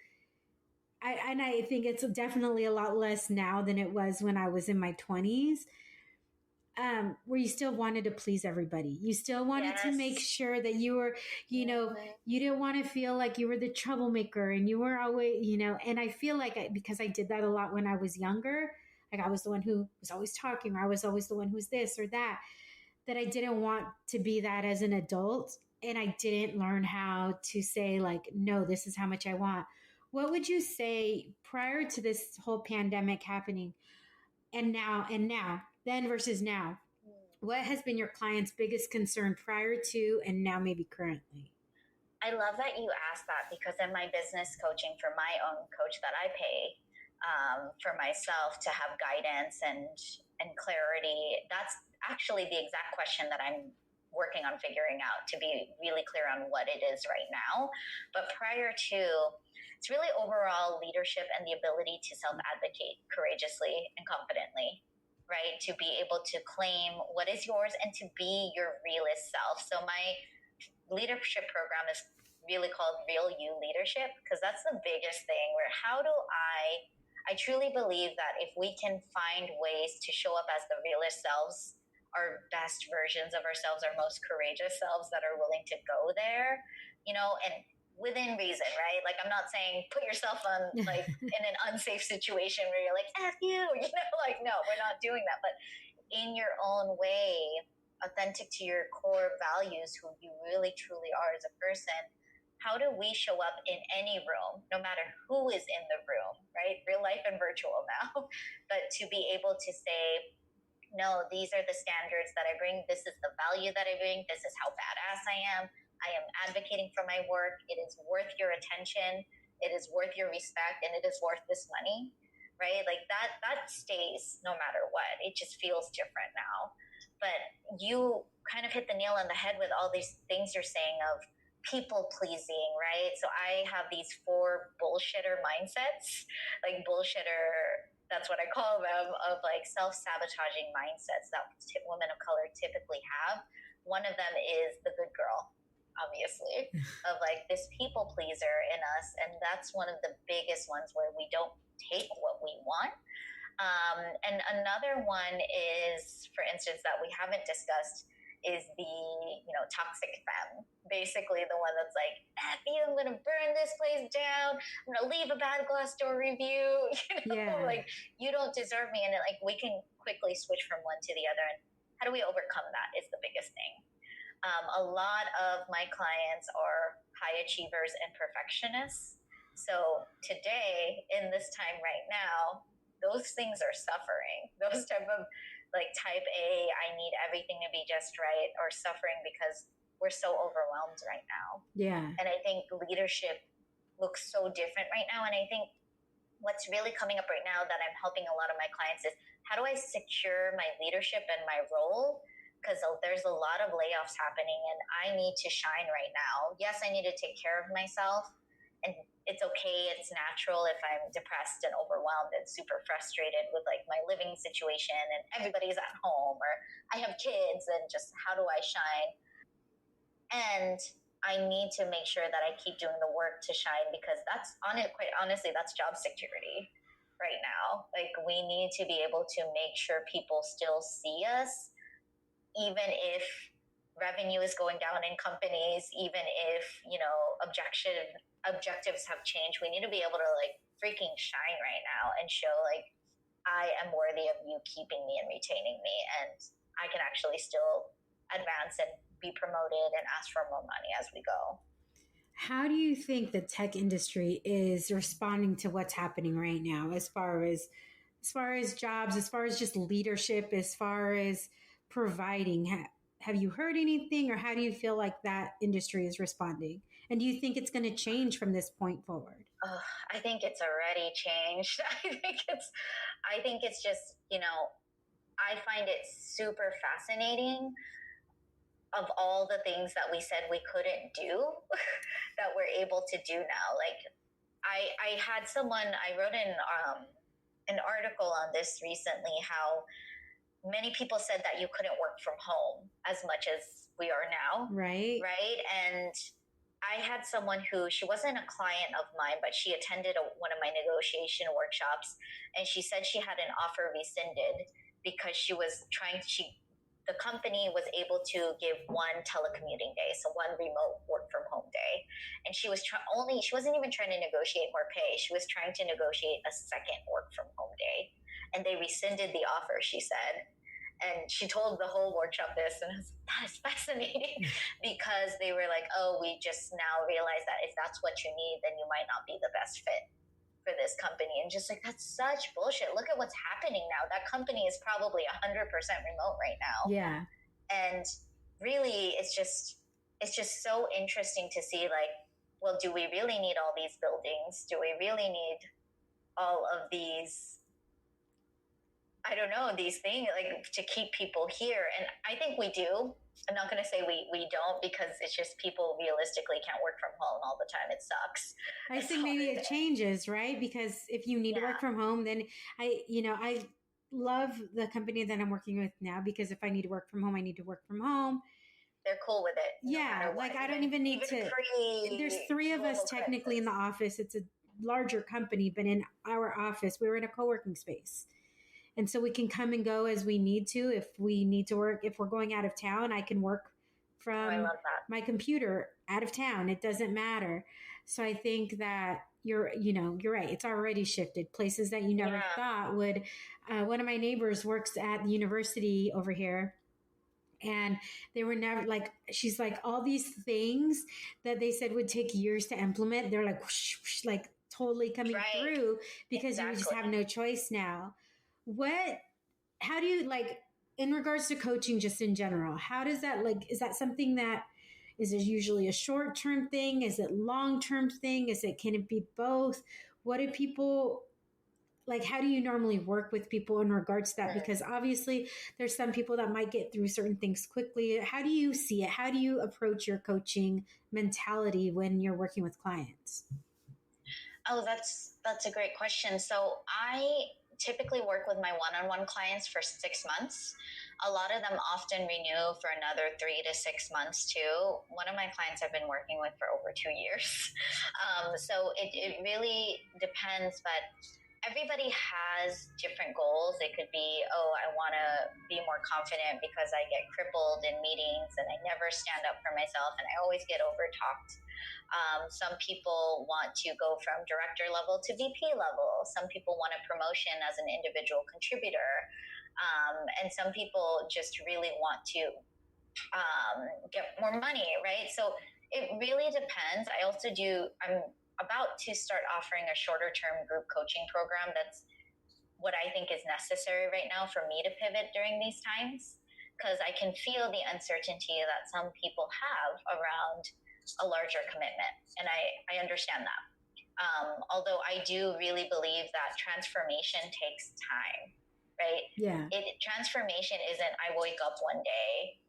I think it's definitely a lot less now than it was when I was in my 20s. Where you still wanted to please everybody. You still wanted to make sure that you were, you didn't want to feel like you were the troublemaker, and you were always, and I feel like because I did that a lot when I was younger, like I was the one who was always talking, or I was always the one who's this or that I didn't want to be that as an adult. And I didn't learn how to say like, no, this is how much I want. What would you say prior to this whole pandemic happening and now, then versus now? What has been your client's biggest concern prior to and now maybe currently? I love that you asked that, because in my business coaching for my own coach that I pay for myself to have guidance and clarity, that's actually the exact question that I'm working on figuring out, to be really clear on what it is right now. But prior to, it's really overall leadership and the ability to self-advocate courageously and confidently, right? To be able to claim what is yours and to be your realest self. So my leadership program is really called Real You Leadership, because that's the biggest thing, where how do I truly believe that if we can find ways to show up as the realest selves, our best versions of ourselves, our most courageous selves that are willing to go there, and within reason, right? Like, I'm not saying put yourself on like in an unsafe situation where you're like, F you, like, no, we're not doing that. But in your own way, authentic to your core values, who you really truly are as a person, how do we show up in any room, no matter who is in the room, right? Real life and virtual now, but to be able to say, no, these are the standards that I bring. This is the value that I bring. This is how badass I am. I am advocating for my work. It is worth your attention. It is worth your respect, and it is worth this money, right? Like that stays no matter what. It just feels different now. But you kind of hit the nail on the head with all these things you're saying of people pleasing, right? So I have these 4 bullshitter mindsets, like bullshitter, that's what I call them, of like self-sabotaging mindsets that women of color typically have. One of them is the good girl, obviously, of like this people pleaser in us. And that's one of the biggest ones where we don't take what we want. And another one is, for instance, that we haven't discussed is the, toxic femme. Basically the one that's like, F you, I'm going to burn this place down. I'm going to leave a bad Glassdoor review. Like, you don't deserve me. And like, we can quickly switch from one to the other. And how do we overcome that is the biggest thing. A lot of my clients are high achievers and perfectionists. So today, in this time right now, those things are suffering. Those type of like type A, I need everything to be just right, or suffering because we're so overwhelmed right now. Yeah. And I think leadership looks so different right now. And I think what's really coming up right now that I'm helping a lot of my clients is, how do I secure my leadership and my role? Because there's a lot of layoffs happening and I need to shine right now. Yes, I need to take care of myself. And it's okay, it's natural if I'm depressed and overwhelmed and super frustrated with like my living situation and everybody's at home, or I have kids and just how do I shine? And I need to make sure that I keep doing the work to shine, because that's quite honestly, that's job security right now. Like, we need to be able to make sure people still see us, even if revenue is going down in companies, even if, objectives have changed. We need to be able to like freaking shine right now and show like, I am worthy of you keeping me and retaining me, and I can actually still advance and be promoted and ask for more money as we go. How do you think the tech industry is responding to what's happening right now, as far as jobs, as far as just leadership, as far as providing? Have you heard anything, or how do you feel like that industry is responding? And do you think it's going to change from this point forward? Oh, I think it's already changed. I think it's just, I find it super fascinating of all the things that we said we couldn't do that we're able to do now. Like, I had someone, I wrote an article on this recently, how many people said that you couldn't work from home as much as we are now. Right. And I had someone who, she wasn't a client of mine, but she attended one of my negotiation workshops, and she said she had an offer rescinded because the company was able to give one telecommuting day, so one remote work from home day. And she wasn't even trying to negotiate more pay. She was trying to negotiate a second work from home day. And they rescinded the offer, she said. And she told the whole workshop this, and I was like, that is fascinating, because they were like, oh, we just now realize that if that's what you need, then you might not be the best fit for this company. And just like, that's such bullshit. Look at what's happening now. That company is probably 100% remote right now. Yeah. And really, it's just so interesting to see, like, well, do we really need all these buildings? Do we really need all of these, I don't know, these things, like, to keep people here? And I think we do. I'm not going to say we don't, because it's just people realistically can't work from home all the time. It sucks. I think maybe it changes, right? Because if you need to work from home, then I love the company that I'm working with now, because if I need to work from home, I need to work from home. They're cool with it. Yeah. Like, I don't even need to. There's 3 of us technically in the office. It's a larger company, but in our office, we're in a co-working space. And so we can come and go as we need to. If we need to work, if we're going out of town, I can work from my computer out of town. It doesn't matter. So I think that you're right. It's already shifted. Places that you never thought would. One of my neighbors works at the university over here. And they were never like, she's like, all these things that they said would take years to implement, they're like, whoosh, whoosh, like totally coming through, because you just have no choice now. How do you, like, in regards to coaching, just in general, how does that, like, is that something that Is it usually a short-term thing? Is it long-term thing? Can it be both? What do people like? How do you normally work with people in regards to that? Because obviously there's some people that might get through certain things quickly. How do you see it? How do you approach your coaching mentality when you're working with clients? Oh, that's a great question. So I typically work with my one-on-one clients for 6 months. A lot of them often renew for another 3 to 6 months too. One of my clients I've been working with for over 2 years. So it really depends, but everybody has different goals. It could be, oh, I want to be more confident because I get crippled in meetings and I never stand up for myself and I always get over talked. Some people want to go from director level to VP level. Some people want a promotion as an individual contributor. And some people just really want to get more money, right? So it really depends. I'm about to start offering a shorter term group coaching program. That's what I think is necessary right now for me to pivot during these times, because I can feel the uncertainty that some people have around a larger commitment. And I understand that. Although I do really believe that transformation takes time, right? Yeah. Transformation isn't I wake up one day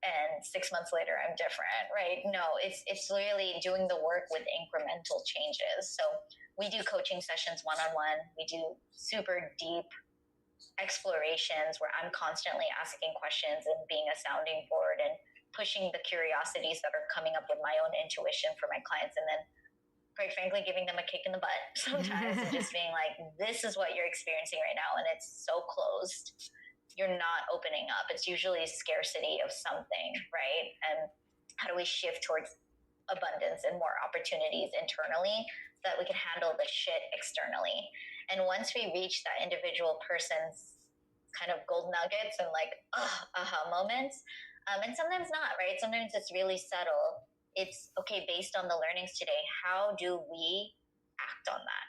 and 6 months later I'm different, right? No, it's really doing the work with incremental changes. So we do coaching sessions one-on-one. We do super deep explorations where I'm constantly asking questions and being a sounding board and pushing the curiosities that are coming up with my own intuition for my clients, and then quite frankly giving them a kick in the butt sometimes and just being like, this is what you're experiencing right now and it's so closed, you're not opening up. It's usually scarcity of something, right? And how do we shift towards abundance and more opportunities internally so that we can handle the shit externally? And once we reach that individual person's kind of gold nuggets and like aha moments, and sometimes not, right? Sometimes it's really subtle. It's okay, based on the learnings today, how do we act on that?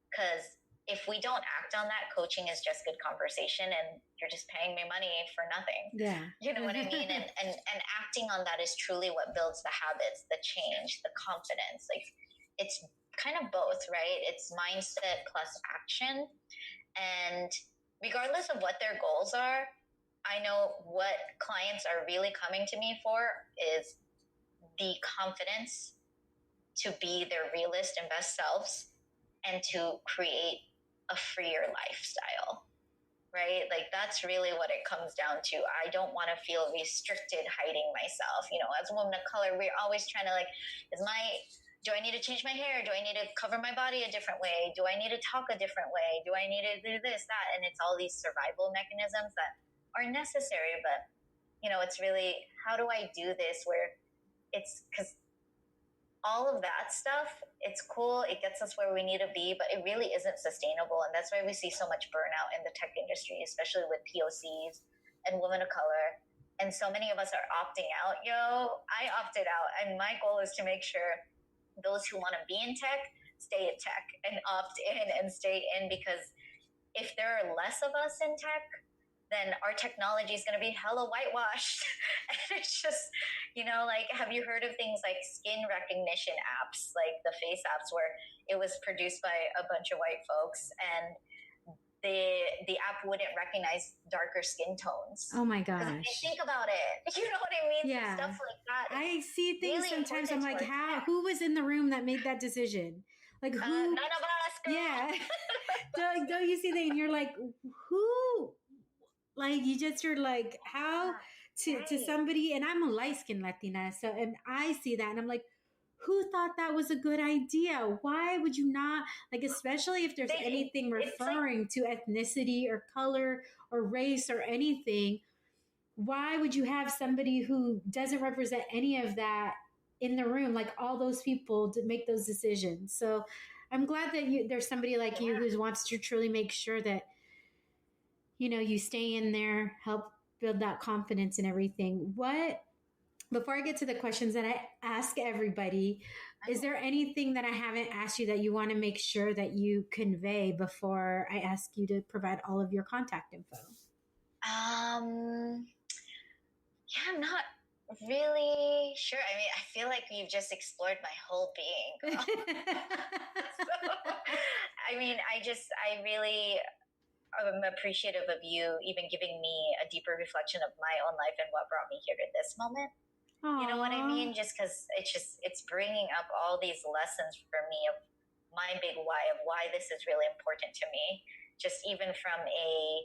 Because if we don't act on that, coaching is just good conversation and you're just paying me money for nothing. Yeah. You know what I mean? And acting on that is truly what builds the habits, the change, the confidence. Like it's kind of both, right? It's mindset plus action. And regardless of what their goals are, I know what clients are really coming to me for is the confidence to be their realest and best selves and to create a freer lifestyle, right? Like that's really what it comes down to. I don't want to feel restricted hiding myself. You know, as a woman of color, we're always trying to like, do I need to change my hair? Do I need to cover my body a different way? Do I need to talk a different way? Do I need to do this, that? And it's all these survival mechanisms that are necessary, but you know, it's really, how do I do this where it's, because all of that stuff, it's cool, it gets us where we need to be, but it really isn't sustainable. And that's why we see so much burnout in the tech industry, especially with POCs and women of color. And so many of us are opting out. I opted out. And my goal is to make sure those who want to be in tech, stay in tech and opt in and stay in, because if there are less of us in tech, then our technology is going to be hella whitewashed. And it's just, you know, like, have you heard of things like skin recognition apps, like the face apps, where it was produced by a bunch of white folks and the app wouldn't recognize darker skin tones? Oh my gosh. Think about it. You know what I mean? Yeah. So stuff like that. I see things really sometimes. I'm like, who was in the room that made that decision? Like who? None of us. Girl. Yeah. don't you see that? And you're like, who? Like you're like, how to somebody, and I'm a light-skinned Latina, so and I see that and I'm like, who thought that was a good idea? Why would you not, like, especially if there's anything referring to ethnicity or color or race or anything, why would you have somebody who doesn't represent any of that in the room, like all those people, to make those decisions? So I'm glad that there's somebody like you who wants to truly make sure that, you know, you stay in there, help build that confidence and everything. Before I get to the questions that I ask everybody, is there anything that I haven't asked you that you want to make sure that you convey before I ask you to provide all of your contact info? Yeah, Really? Sure. I mean, I feel like you've just explored my whole being. So, I mean, I really am appreciative of you even giving me a deeper reflection of my own life and what brought me here to this moment. Aww. You know what I mean? Just because it's bringing up all these lessons for me of my big why, of why this is really important to me. Just even from a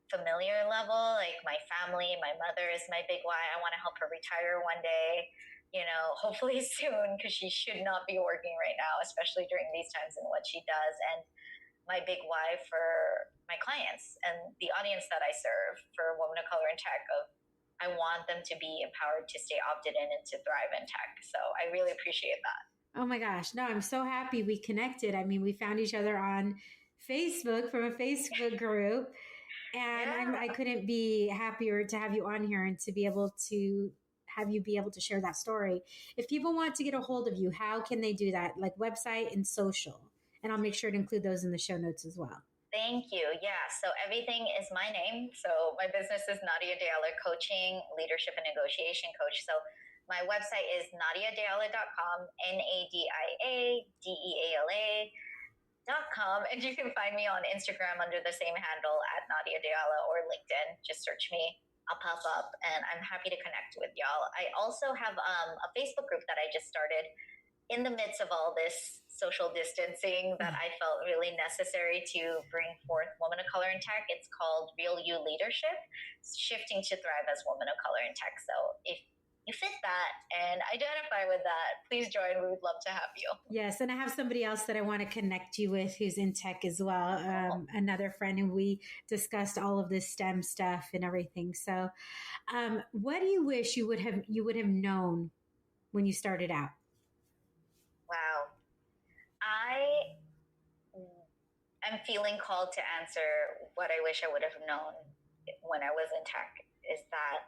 familiar level, like my family, my mother is my big why. I want to help her retire one day, hopefully soon, because she should not be working right now, especially during these times and what she does. And my big why for my clients and the audience that I serve for women of color in tech, of I want them to be empowered to stay opted in and to thrive in tech. So I really appreciate that. Oh my gosh. No, I'm so happy we connected. I mean, we found each other on Facebook from a Facebook group. And Yeah. I couldn't be happier to have you on here and to be able to have you be able to share that story. If people want to get a hold of you, how can they do that? Like website and social. And I'll make sure to include those in the show notes as well. Thank you. Yeah. So everything is my name. So my business is Nadia De Ala Coaching, Leadership and Negotiation Coach. So my website is nadiadeala.com, NADIADEALA.com. And you can find me on Instagram under the same handle at Nadia De Ala, or LinkedIn. Just search me. I'll pop up, and I'm happy to connect with y'all. I also have a Facebook group that I just started in the midst of all this social distancing that I felt really necessary to bring forth women of color in tech. It's called Real You Leadership, Shifting to Thrive as Women of Color in Tech. So if you fit that and identify with that, please join. We would love to have you. Yes. And I have somebody else that I want to connect you with who's in tech as well. Another friend, and we discussed all of this STEM stuff and everything. So what do you wish you would have known when you started out? Wow. I am feeling called to answer what I wish I would have known when I was in tech, is that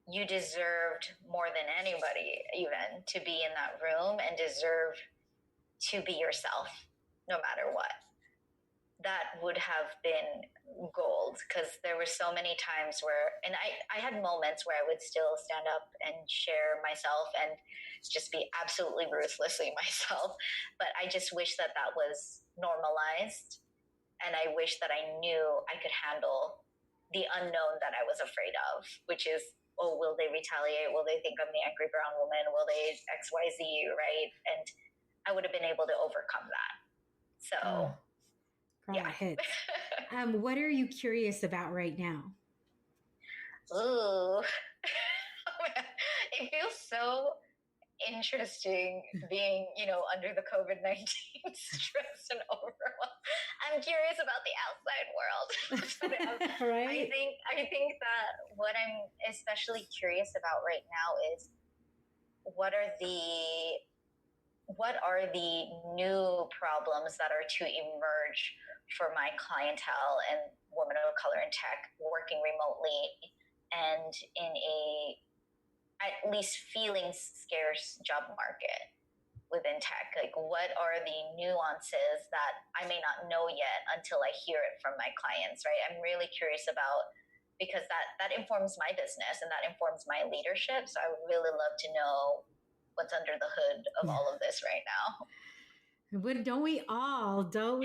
you deserved more than anybody even to be in that room and deserve to be yourself no matter what. That would have been gold, because there were so many times where, and I had moments where I would still stand up and share myself and just be absolutely ruthlessly myself. But I just wish that that was normalized. And I wish that I knew I could handle the unknown that I was afraid of, which is, oh, will they retaliate? Will they think I'm the angry brown woman? Will they XYZ, right? And I would have been able to overcome that. So, yeah. What are you curious about right now? Ooh, it feels so interesting being, under the COVID-19 stress and overwhelm. I'm curious about the outside world. Right. I think that what I'm especially curious about right now is what are the new problems that are to emerge for my clientele and women of color in tech working remotely and in a at least feeling scarce job market within tech. Like, what are the nuances that I may not know yet until I hear it from my clients, right? I'm really curious about, because that informs my business and that informs my leadership. So I would really love to know what's under the hood of all of this right now. But don't we all? Girl.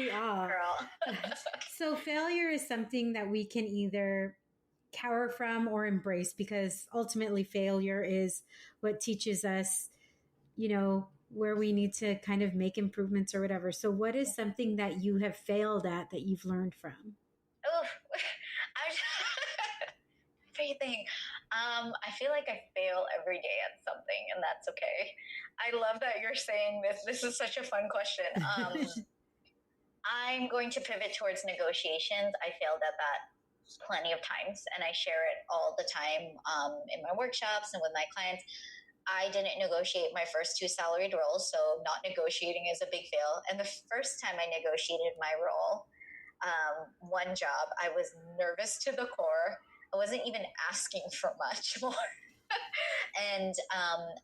So failure is something that we can either cower from or embrace, because ultimately failure is what teaches us, where we need to kind of make improvements or whatever. So what is something that you have failed at that you've learned from? Oh, everything. I feel like I fail every day at something, and that's okay. I love that you're saying this. This is such a fun question. I'm going to pivot towards negotiations. I failed at that plenty of times, and I share it all the time in my workshops and with my clients. I didn't negotiate my first 2 salaried roles, so not negotiating is a big fail. And the first time I negotiated my role, one job, I was nervous to the core. I wasn't even asking for much more. And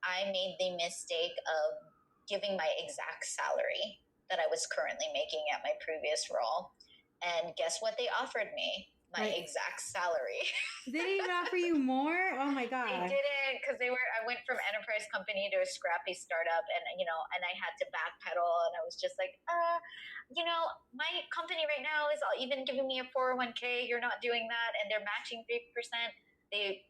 I made the mistake of giving my exact salary that I was currently making at my previous role. And guess what they offered me? my exact salary. They didn't even offer you more? Oh my God. They didn't, because I went from enterprise company to a scrappy startup, and I had to backpedal, and I was just like, my company right now is even giving me a 401k. You're not doing that, and they're matching 3%. They,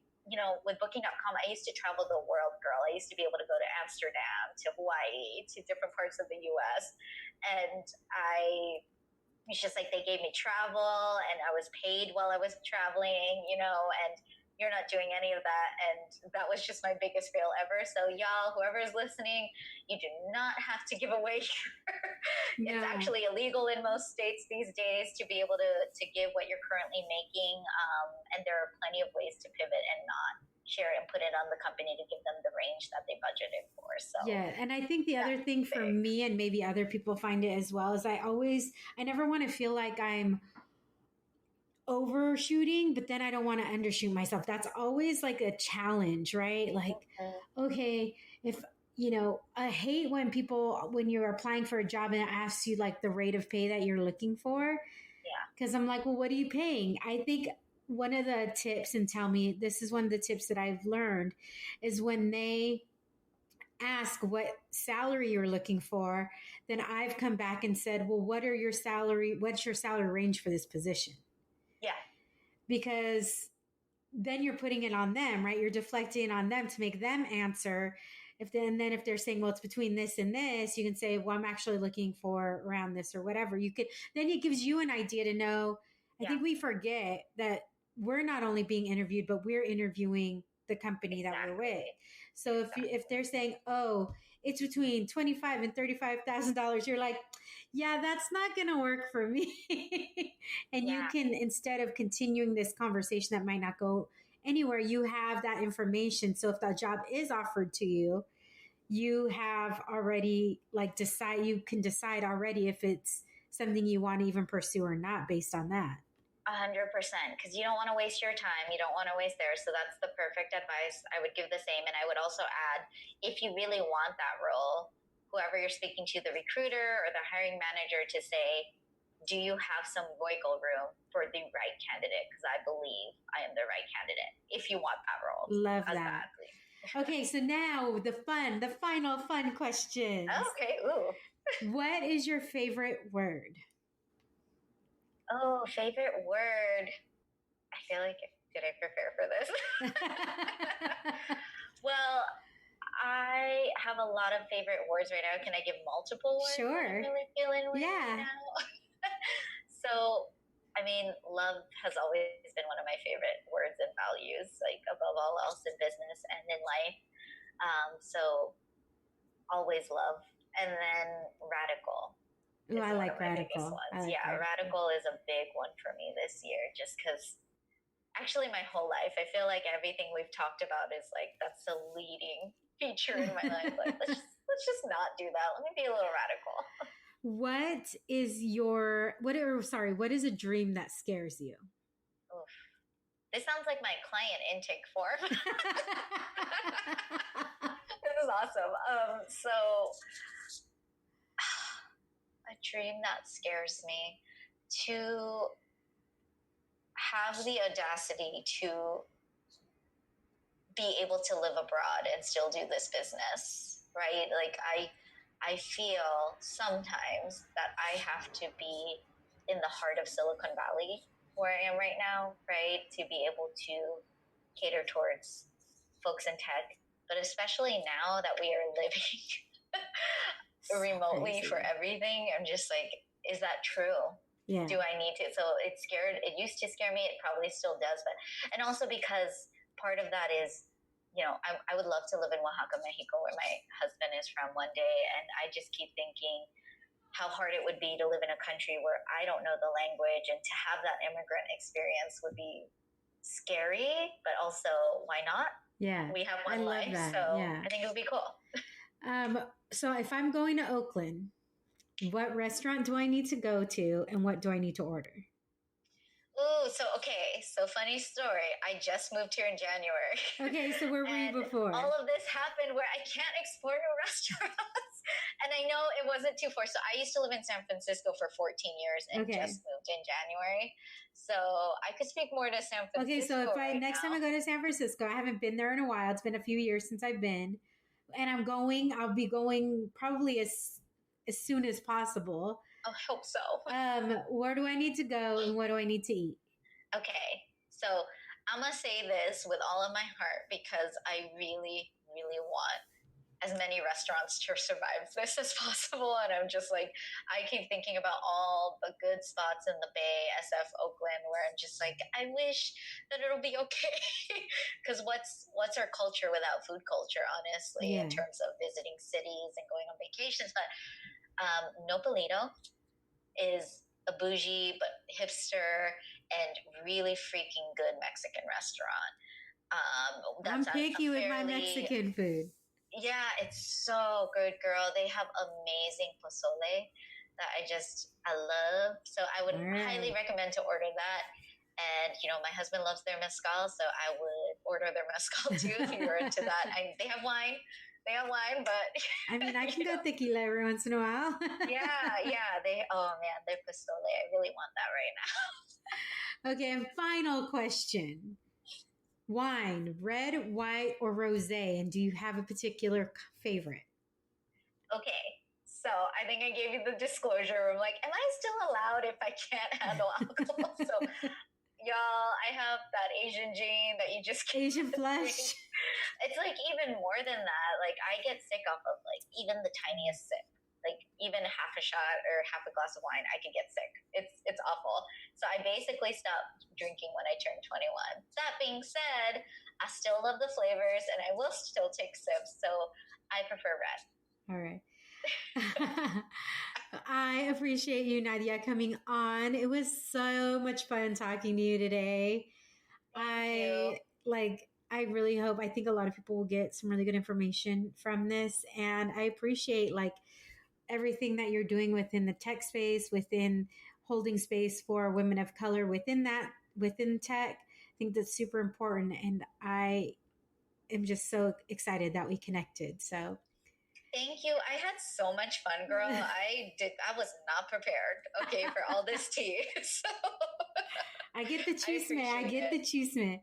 with Booking.com, I used to travel the world, girl. I used to be able to go to Amsterdam, to Hawaii, to different parts of the US, and it's just like they gave me travel, and I was paid while I was traveling, and you're not doing any of that. And that was just my biggest fail ever. So y'all, whoever is listening, you do not have to give away It's actually illegal in most states these days to be able to give what you're currently making. And there are plenty of ways to pivot and not share it and put it on the company to give them the range that they budgeted for. So yeah, and I think the other thing for me, and maybe other people find it as well, is I never want to feel like I'm overshooting, but then I don't want to undershoot myself. That's always like a challenge, right? Like, okay, if I hate when you're applying for a job and it asks you like the rate of pay that you're looking for. Yeah. Because I'm like, well, what are you paying? I think one of the tips, and tell me, this is one of the tips that I've learned, is when they ask what salary you're looking for, then I've come back and said, well, what's your salary range for this position? Yeah. Because then you're putting it on them, right? You're deflecting on them to make them answer. If they're saying, well, it's between this and this, you can say, well, I'm actually looking for around this or whatever. Then it gives you an idea to know. I think we forget that we're not only being interviewed, but we're interviewing the company that we're with. So if they're saying, oh, it's between $25,000 and $35,000, you're like, yeah, that's not going to work for me. And you can, instead of continuing this conversation that might not go anywhere, you have that information. So if that job is offered to you, you have already you can decide already if it's something you want to even pursue or not based on that. 100%, because you don't want to waste your time. You don't want to waste theirs. So that's the perfect advice. I would give the same. And I would also add, if you really want that role, whoever you're speaking to, the recruiter or the hiring manager, to say, do you have some wiggle room for the right candidate? Because I believe I am the right candidate if you want that role. Love that. Okay, so now the final fun question. Okay, ooh. What is your favorite word? Oh, favorite word. I feel like, did I prepare for this? Well, I have a lot of favorite words right now. Can I give multiple words? Sure. I'm really feeling right now. So, love has always been one of my favorite words and values, like above all else in business and in life. So always love. And then radical. Ooh, I like radical. Radical is a big one for me this year, just because actually my whole life, I feel like everything we've talked about is like, that's the leading feature in my life. Like, let's just not do that. Let me be a little radical. What is a dream that scares you? Oof. This sounds like my client intake form. This is awesome. So a dream that scares me, to have the audacity to be able to live abroad and still do this business, right? Like I feel sometimes that I have to be in the heart of Silicon Valley, where I am right now, right? To be able to cater towards folks in tech, but especially now that we are living remotely for everything, I'm just like, is that true? Yeah. Do I need to? So it used to scare me. It probably still does. But, and also because part of that is, I would love to live in Oaxaca, Mexico, where my husband is from one day. And I just keep thinking how hard it would be to live in a country where I don't know the language, and to have that immigrant experience would be scary, but also why not? Yeah. We have one life. So I think it would be cool. So if I'm going to Oakland, what restaurant do I need to go to, and what do I need to order? Oh, so funny story. I just moved here in January. Okay, so where were you before? All of this happened where I can't explore new restaurants. And I know it wasn't too far. So I used to live in San Francisco for 14 years and just moved in January. So I could speak more to San Francisco. Okay, so if next time I go to San Francisco, I haven't been there in a while. It's been a few years since I've been. And I'll be going probably as soon as possible. I hope so. Where do I need to go and what do I need to eat? Okay, so I'm going to say this with all of my heart because I really, really want as many restaurants to survive this as possible. And I'm just like, I keep thinking about all the good spots in the Bay, SF, Oakland, where I'm just like, I wish that it'll be okay. Because what's our culture without food culture, honestly, in terms of visiting cities and going on vacations. But Nopalito is a bougie but hipster and really freaking good Mexican restaurant. I'm picky with my Mexican food. Yeah, it's so good, girl. They have amazing pozole that I love. So I would highly recommend to order that. And, my husband loves their mezcal, so I would order their mezcal too if you're into that. They have wine. But I mean, I can go tequila every once in a while. yeah. Their pozole. I really want that right now. Okay, and final question. Wine, red, white, or rosé? And do you have a particular favorite? Okay, so I think I gave you the disclosure. I'm like, am I still allowed if I can't handle alcohol? So, y'all, I have that Asian gene that you just can't. Asian flush. It's like even more than that. Like I get sick off of like even the tiniest sip. Like even half a shot or half a glass of wine, I could get sick. It's awful. So I basically stopped drinking when I turned 21. That being said, I still love the flavors and I will still take sips. So I prefer red. All right. I appreciate you, Nadia, coming on. It was so much fun talking to you today. I really hope, I think a lot of people will get some really good information from this. And I appreciate everything that you're doing within the tech space, within holding space for women of color within tech. I think that's super important. And I am just so excited that we connected. So thank you. I had so much fun, girl. I was not prepared, for all this tea. So I get the chisme. I get the chisme.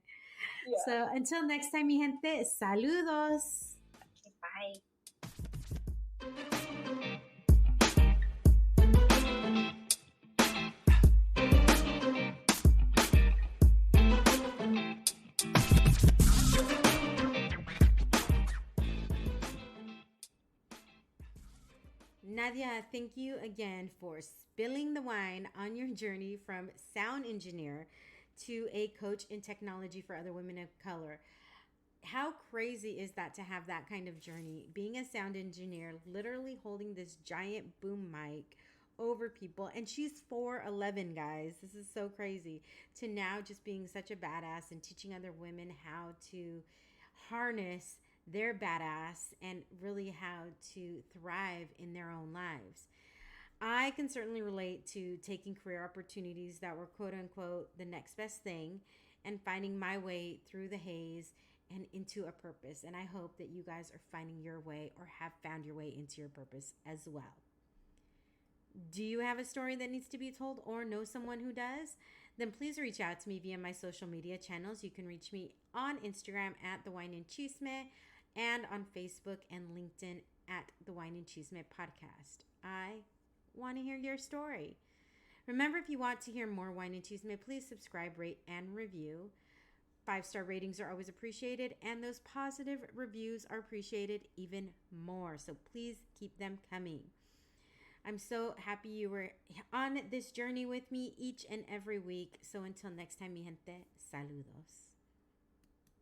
Yeah. So until next time, mi gente, saludos. Okay, bye. Nadia, thank you again for spilling the wine on your journey from sound engineer to a coach in technology for other women of color. How crazy is that to have that kind of journey? Being a sound engineer, literally holding this giant boom mic over people. And she's 4'11", guys. This is so crazy. To now just being such a badass and teaching other women how to harness their badass and really how to thrive in their own lives. I can certainly relate to taking career opportunities that were quote unquote the next best thing and finding my way through the haze and into a purpose. And I hope that you guys are finding your way or have found your way into your purpose as well. Do you have a story that needs to be told or know someone who does? Then please reach out to me via my social media channels. You can reach me on Instagram at The Wine and Chisme and on Facebook and LinkedIn at The Wine and Chisme Podcast. I want to hear your story. Remember, if you want to hear more Wine and Chisme, please subscribe, rate, and review. 5-star ratings are always appreciated, and those positive reviews are appreciated even more. So please keep them coming. I'm so happy you were on this journey with me each and every week. So until next time, mi gente, saludos.